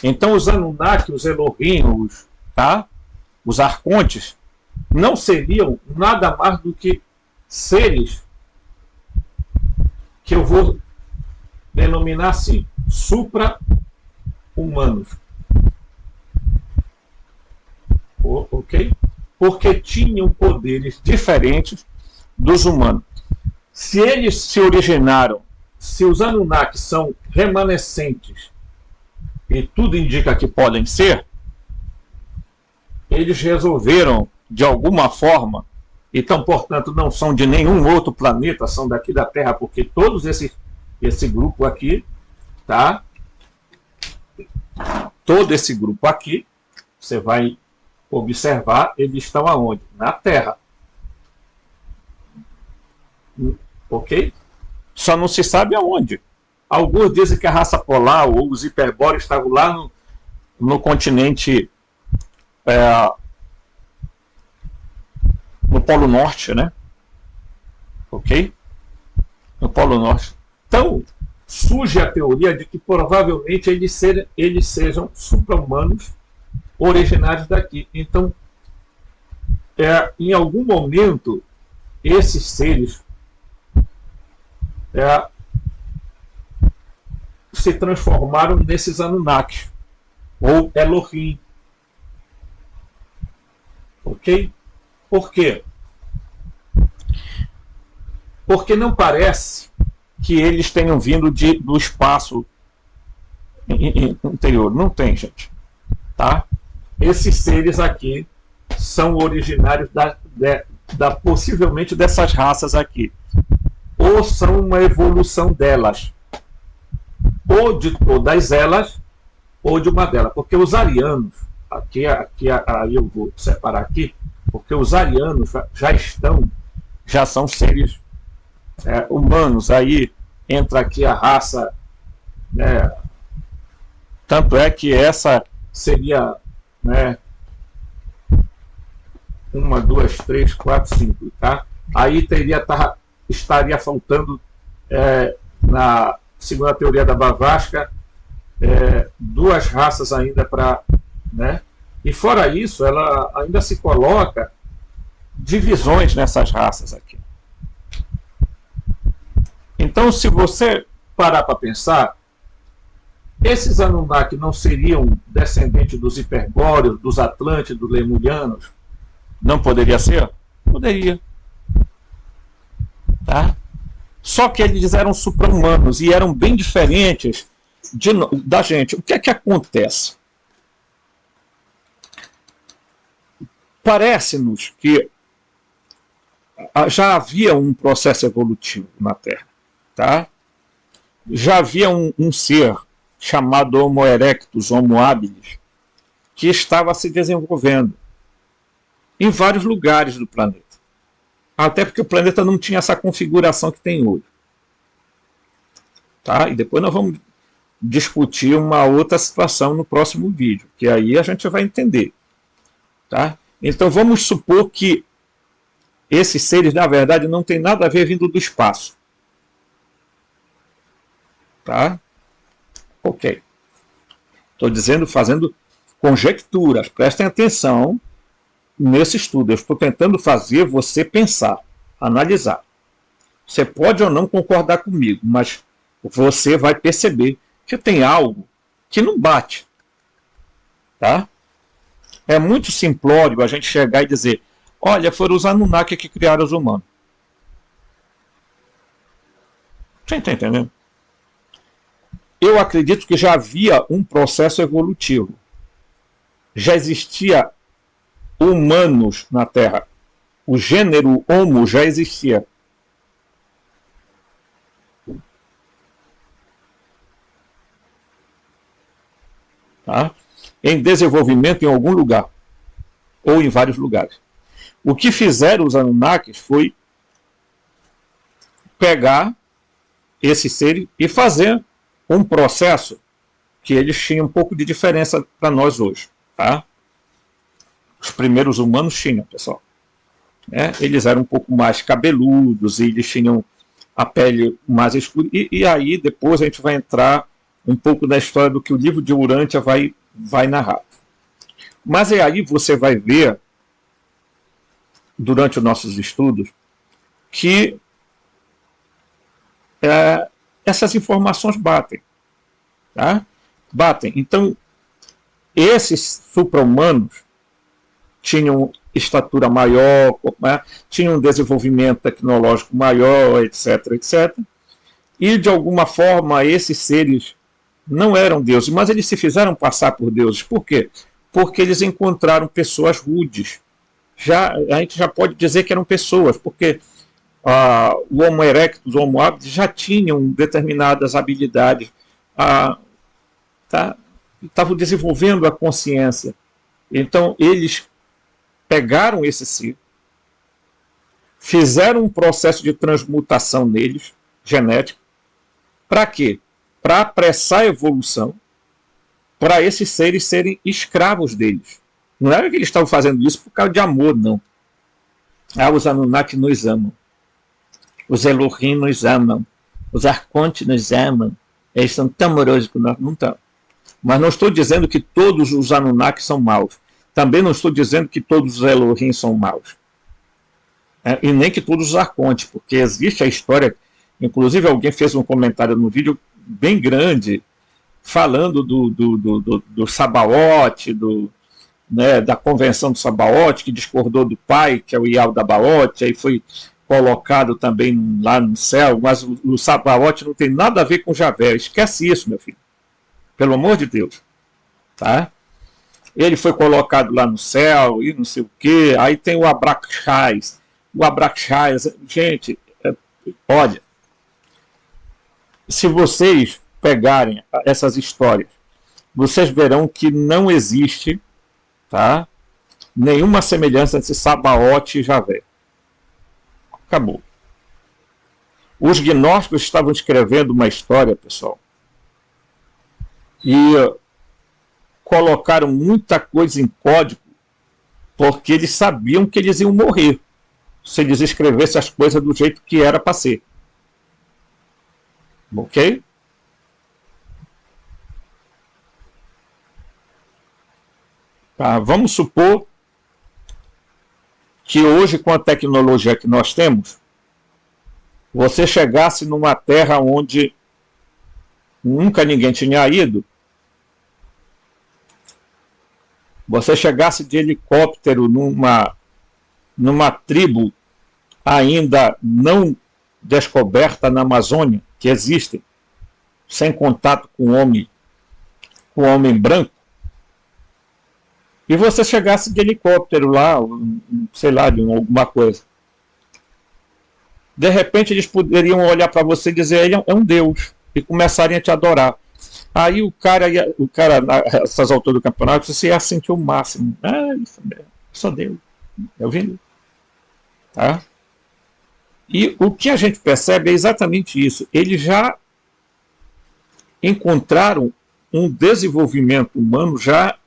Então os Anunnaki, os Elohim, os arcontes, não seriam nada mais do que seres que eu vou denominar assim, supra-humanos. Ok? porque tinham poderes diferentes dos humanos. Se eles se originaram, se os Anunnaki são remanescentes, e tudo indica que podem ser, eles resolveram, de alguma forma, então, portanto, não são de nenhum outro planeta, são daqui da Terra, porque todos esse grupo aqui, tá? Todo esse grupo aqui, você vai observar, eles estão aonde? Na Terra. Ok? Só não se sabe aonde. Alguns dizem que a raça polar ou os hiperbóreos estavam lá no continente, no Polo Norte, né? Ok? No Polo Norte. Então, surge a teoria de que provavelmente eles sejam supra-humanos originários daqui. Então, em algum momento, esses seres se transformaram nesses Anunnakis, ou Elohim. Ok? Por quê? Porque não parece que eles tenham vindo do espaço interior. Não tem, gente. Tá? Esses seres aqui são originários possivelmente dessas raças aqui. Ou são uma evolução delas. Ou de todas elas, ou de uma delas. Porque os arianos, aí eu vou separar aqui, porque os arianos já são seres humanos. Aí entra aqui a raça, né? Tanto é que essa seria, né, 1, 2, 3, 4, 5, tá? Aí estaria faltando, na segunda teoria da Blavatsky, 2 raças ainda para, né? E fora isso, ela ainda se coloca divisões nessas raças aqui. Então, se você parar para pensar, esses Anunnaki não seriam descendentes dos hiperbóreos, dos Atlântidos, dos Lemurianos? Não poderia ser? Poderia. Tá? Só que eles eram supra-humanos e eram bem diferentes da gente. O que é que acontece? Parece-nos que já havia um processo evolutivo na Terra. Tá? Já havia um ser chamado Homo erectus, Homo habilis, que estava se desenvolvendo em vários lugares do planeta. Até porque o planeta não tinha essa configuração que tem hoje. Tá? E depois nós vamos discutir uma outra situação no próximo vídeo, que aí a gente vai entender. Tá? Então vamos supor que esses seres, na verdade, não tem nada a ver vindo do espaço. Tá? Ok. Estou dizendo, fazendo conjecturas. Prestem atenção nesse estudo. Eu estou tentando fazer você pensar, analisar. Você pode ou não concordar comigo, mas você vai perceber que tem algo que não bate. Tá? É muito simplório a gente chegar e dizer: olha, foram os Anunnaki que criaram os humanos. Você está entendendo? Eu acredito que já havia um processo evolutivo. Já existia humanos na Terra. O gênero Homo já existia. Tá? Em desenvolvimento em algum lugar. Ou em vários lugares. O que fizeram os Anunnakis foi pegar esse ser e fazer um processo que eles tinham um pouco de diferença para nós hoje. Tá? Os primeiros humanos tinham, pessoal. Eles eram um pouco mais cabeludos, e eles tinham a pele mais escura. E aí depois a gente vai entrar um pouco na história do que o livro de Urântia vai narrar. Mas aí você vai ver, durante os nossos estudos, que essas informações batem. Tá? Batem. Então, esses supra-humanos tinham estatura maior, né? Tinham um desenvolvimento tecnológico maior, etc, etc. E, de alguma forma, esses seres não eram deuses, mas eles se fizeram passar por deuses. Por quê? Porque eles encontraram pessoas rudes. A gente já pode dizer que eram pessoas, porque o Homo erectus, o Homo habilis, já tinham determinadas habilidades, estavam desenvolvendo a consciência. Então, eles pegaram esse ser, fizeram um processo de transmutação neles, genético, para quê? Para apressar a evolução, para esses seres serem escravos deles. Não era que eles estavam fazendo isso por causa de amor, não. Os Anunnaki nos amam. Os Elohim nos amam. Os Arcontes nos amam. Eles são tão amorosos que nós não estamos. Mas não estou dizendo que todos os Anunnaki são maus. Também não estou dizendo que todos os Elohim são maus. E nem que todos os Arcontes, porque existe a história. Inclusive, alguém fez um comentário no vídeo bem grande, falando do Sabaote, né, da convenção do Sabaote, que discordou do pai, que é o Yaldabaoth, aí foi colocado também lá no céu, mas o Sabaote não tem nada a ver com Javé. Esquece isso, meu filho. Pelo amor de Deus. Tá? Ele foi colocado lá no céu e não sei o quê. Aí tem o Abraxas. O Abraxas, gente, olha, se vocês pegarem essas histórias, vocês verão que não existe, tá, nenhuma semelhança entre Sabaote e Javé. Acabou. Os gnósticos estavam escrevendo uma história, pessoal, e colocaram muita coisa em código porque eles sabiam que eles iam morrer se eles escrevessem as coisas do jeito que era para ser. Ok? Tá, vamos supor que hoje, com a tecnologia que nós temos, você chegasse numa terra onde nunca ninguém tinha ido, você chegasse de helicóptero numa tribo ainda não descoberta na Amazônia, que existem, sem contato com o homem branco, e você chegasse de helicóptero lá, sei lá, de alguma coisa. De repente eles poderiam olhar para você e dizer, ele é um deus, e começarem a te adorar. Aí o cara nessas alturas do campeonato, você ia sentir o máximo. Isso mesmo, eu sou Deus. Eu vim. Tá? E o que a gente percebe é exatamente isso. Eles já encontraram um desenvolvimento humano já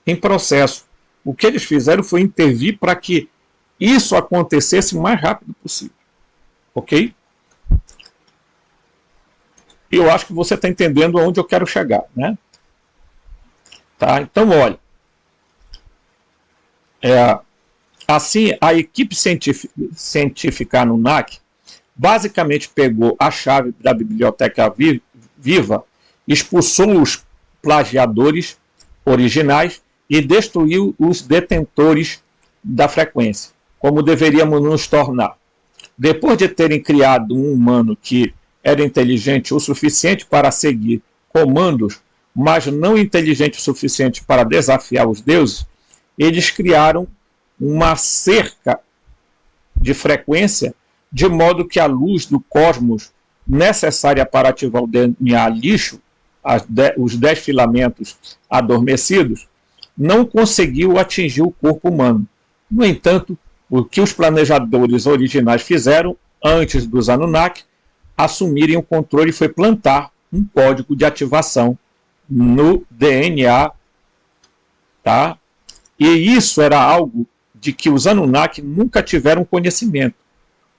em processo. O que eles fizeram foi intervir para que isso acontecesse o mais rápido possível. Ok? Eu acho que você está entendendo aonde eu quero chegar, né? Tá? Então, olha. Assim, a equipe científica Anunnaki basicamente pegou a chave da biblioteca viva, expulsou os plagiadores originais e destruiu os detentores da frequência, como deveríamos nos tornar. Depois de terem criado um humano que era inteligente o suficiente para seguir comandos, mas não inteligente o suficiente para desafiar os deuses, eles criaram uma cerca de frequência, de modo que a luz do cosmos necessária para ativar o DNA lixo, os 10 filamentos adormecidos, não conseguiu atingir o corpo humano. No entanto, o que os planejadores originais fizeram, antes dos Anunnaki assumirem o controle, foi plantar um código de ativação no DNA. Tá? E isso era algo de que os Anunnaki nunca tiveram conhecimento,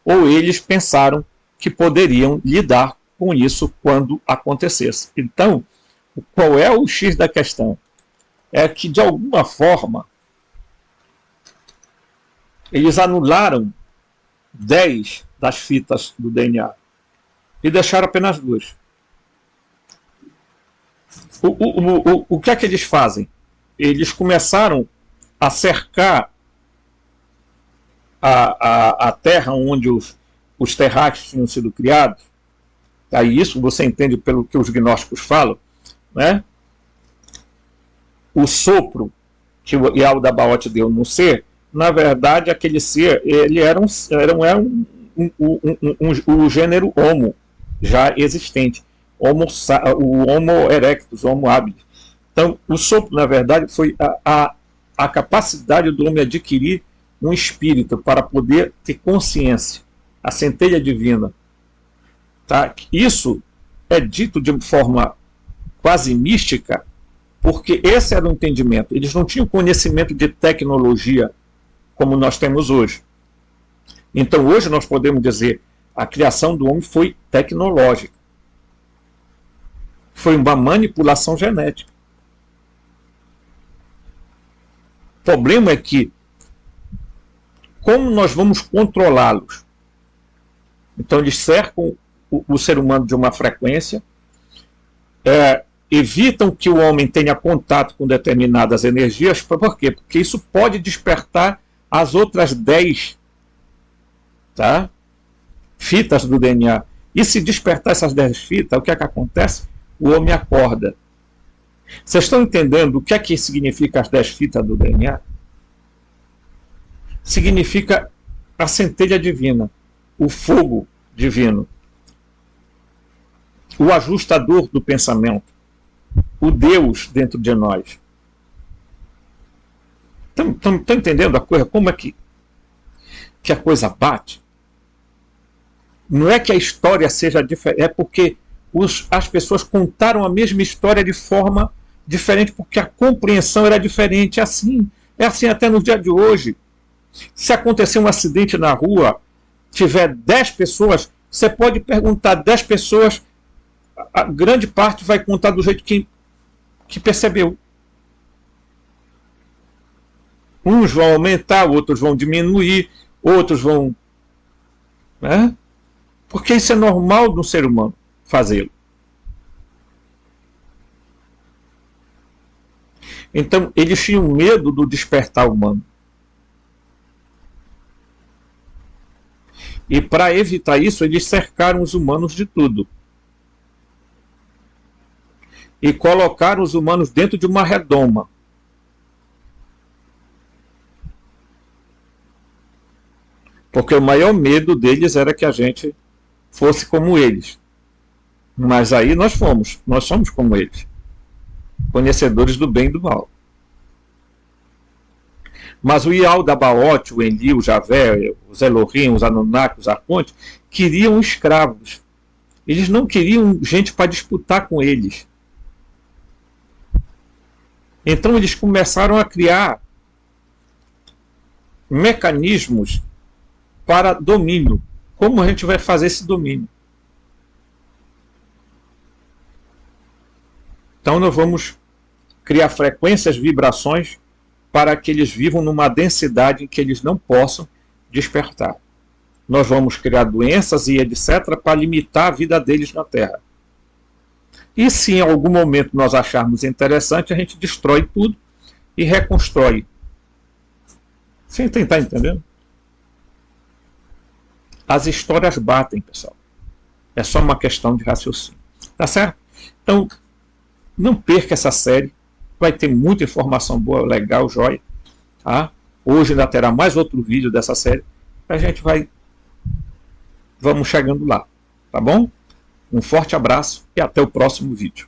ou eles pensaram que poderiam lidar com isso quando acontecesse. Então, qual é o X da questão? É que, de alguma forma, eles anularam 10 das fitas do DNA e deixaram apenas 2. O que é que eles fazem? Eles começaram a cercar a terra onde os terráqueos tinham sido criados. Aí isso você entende pelo que os gnósticos falam, né? O sopro que o Yaldabaoth deu no ser, na verdade, aquele ser, ele era o gênero Homo, já existente, o Homo erectus, o Homo habilis. Então, o sopro, na verdade, foi a capacidade do homem adquirir um espírito para poder ter consciência, a centelha divina. Tá? Isso é dito de forma quase mística, porque esse era o entendimento. Eles não tinham conhecimento de tecnologia como nós temos hoje. Então, hoje nós podemos dizer a criação do homem foi tecnológica. Foi uma manipulação genética. O problema é que, como nós vamos controlá-los? Então, eles cercam o ser humano de uma frequência, evitam que o homem tenha contato com determinadas energias. Por quê? Porque isso pode despertar as outras 10, tá, fitas do DNA. E se despertar essas 10 fitas, o que é que acontece? O homem acorda. Vocês estão entendendo o que é que significa as 10 fitas do DNA? Significa a centelha divina, o fogo divino, o ajustador do pensamento, o Deus dentro de nós. Estão entendendo a coisa? Como é que a coisa bate? Não é que a história seja diferente, é porque as pessoas contaram a mesma história de forma diferente, porque a compreensão era diferente. É assim até no dia de hoje. Se acontecer um acidente na rua, tiver 10 pessoas, você pode perguntar 10 pessoas, a grande parte vai contar do jeito que percebeu. Uns vão aumentar, outros vão diminuir, outros vão... né? Porque isso é normal do ser humano fazê-lo. Então, eles tinham medo do despertar humano. E para evitar isso, eles cercaram os humanos de tudo. E colocaram os humanos dentro de uma redoma. Porque o maior medo deles era que a gente fosse como eles. Mas aí nós somos como eles. Conhecedores do bem e do mal. Mas o Yaldabaoth, o Enlil, o Javé, os Elohim, os Anunnaki, os Arcontes, queriam escravos. Eles não queriam gente para disputar com eles. Então eles começaram a criar mecanismos para domínio. Como a gente vai fazer esse domínio? Então nós vamos criar frequências, vibrações, para que eles vivam numa densidade em que eles não possam despertar. Nós vamos criar doenças e etc. para limitar a vida deles na Terra. E se em algum momento nós acharmos interessante, a gente destrói tudo e reconstrói. Você está entendendo? As histórias batem, pessoal. É só uma questão de raciocínio. Tá certo? Então, não perca essa série. Vai ter muita informação boa, legal, jóia. Tá? Hoje ainda terá mais outro vídeo dessa série. A gente vamos chegando lá. Tá bom? Um forte abraço e até o próximo vídeo.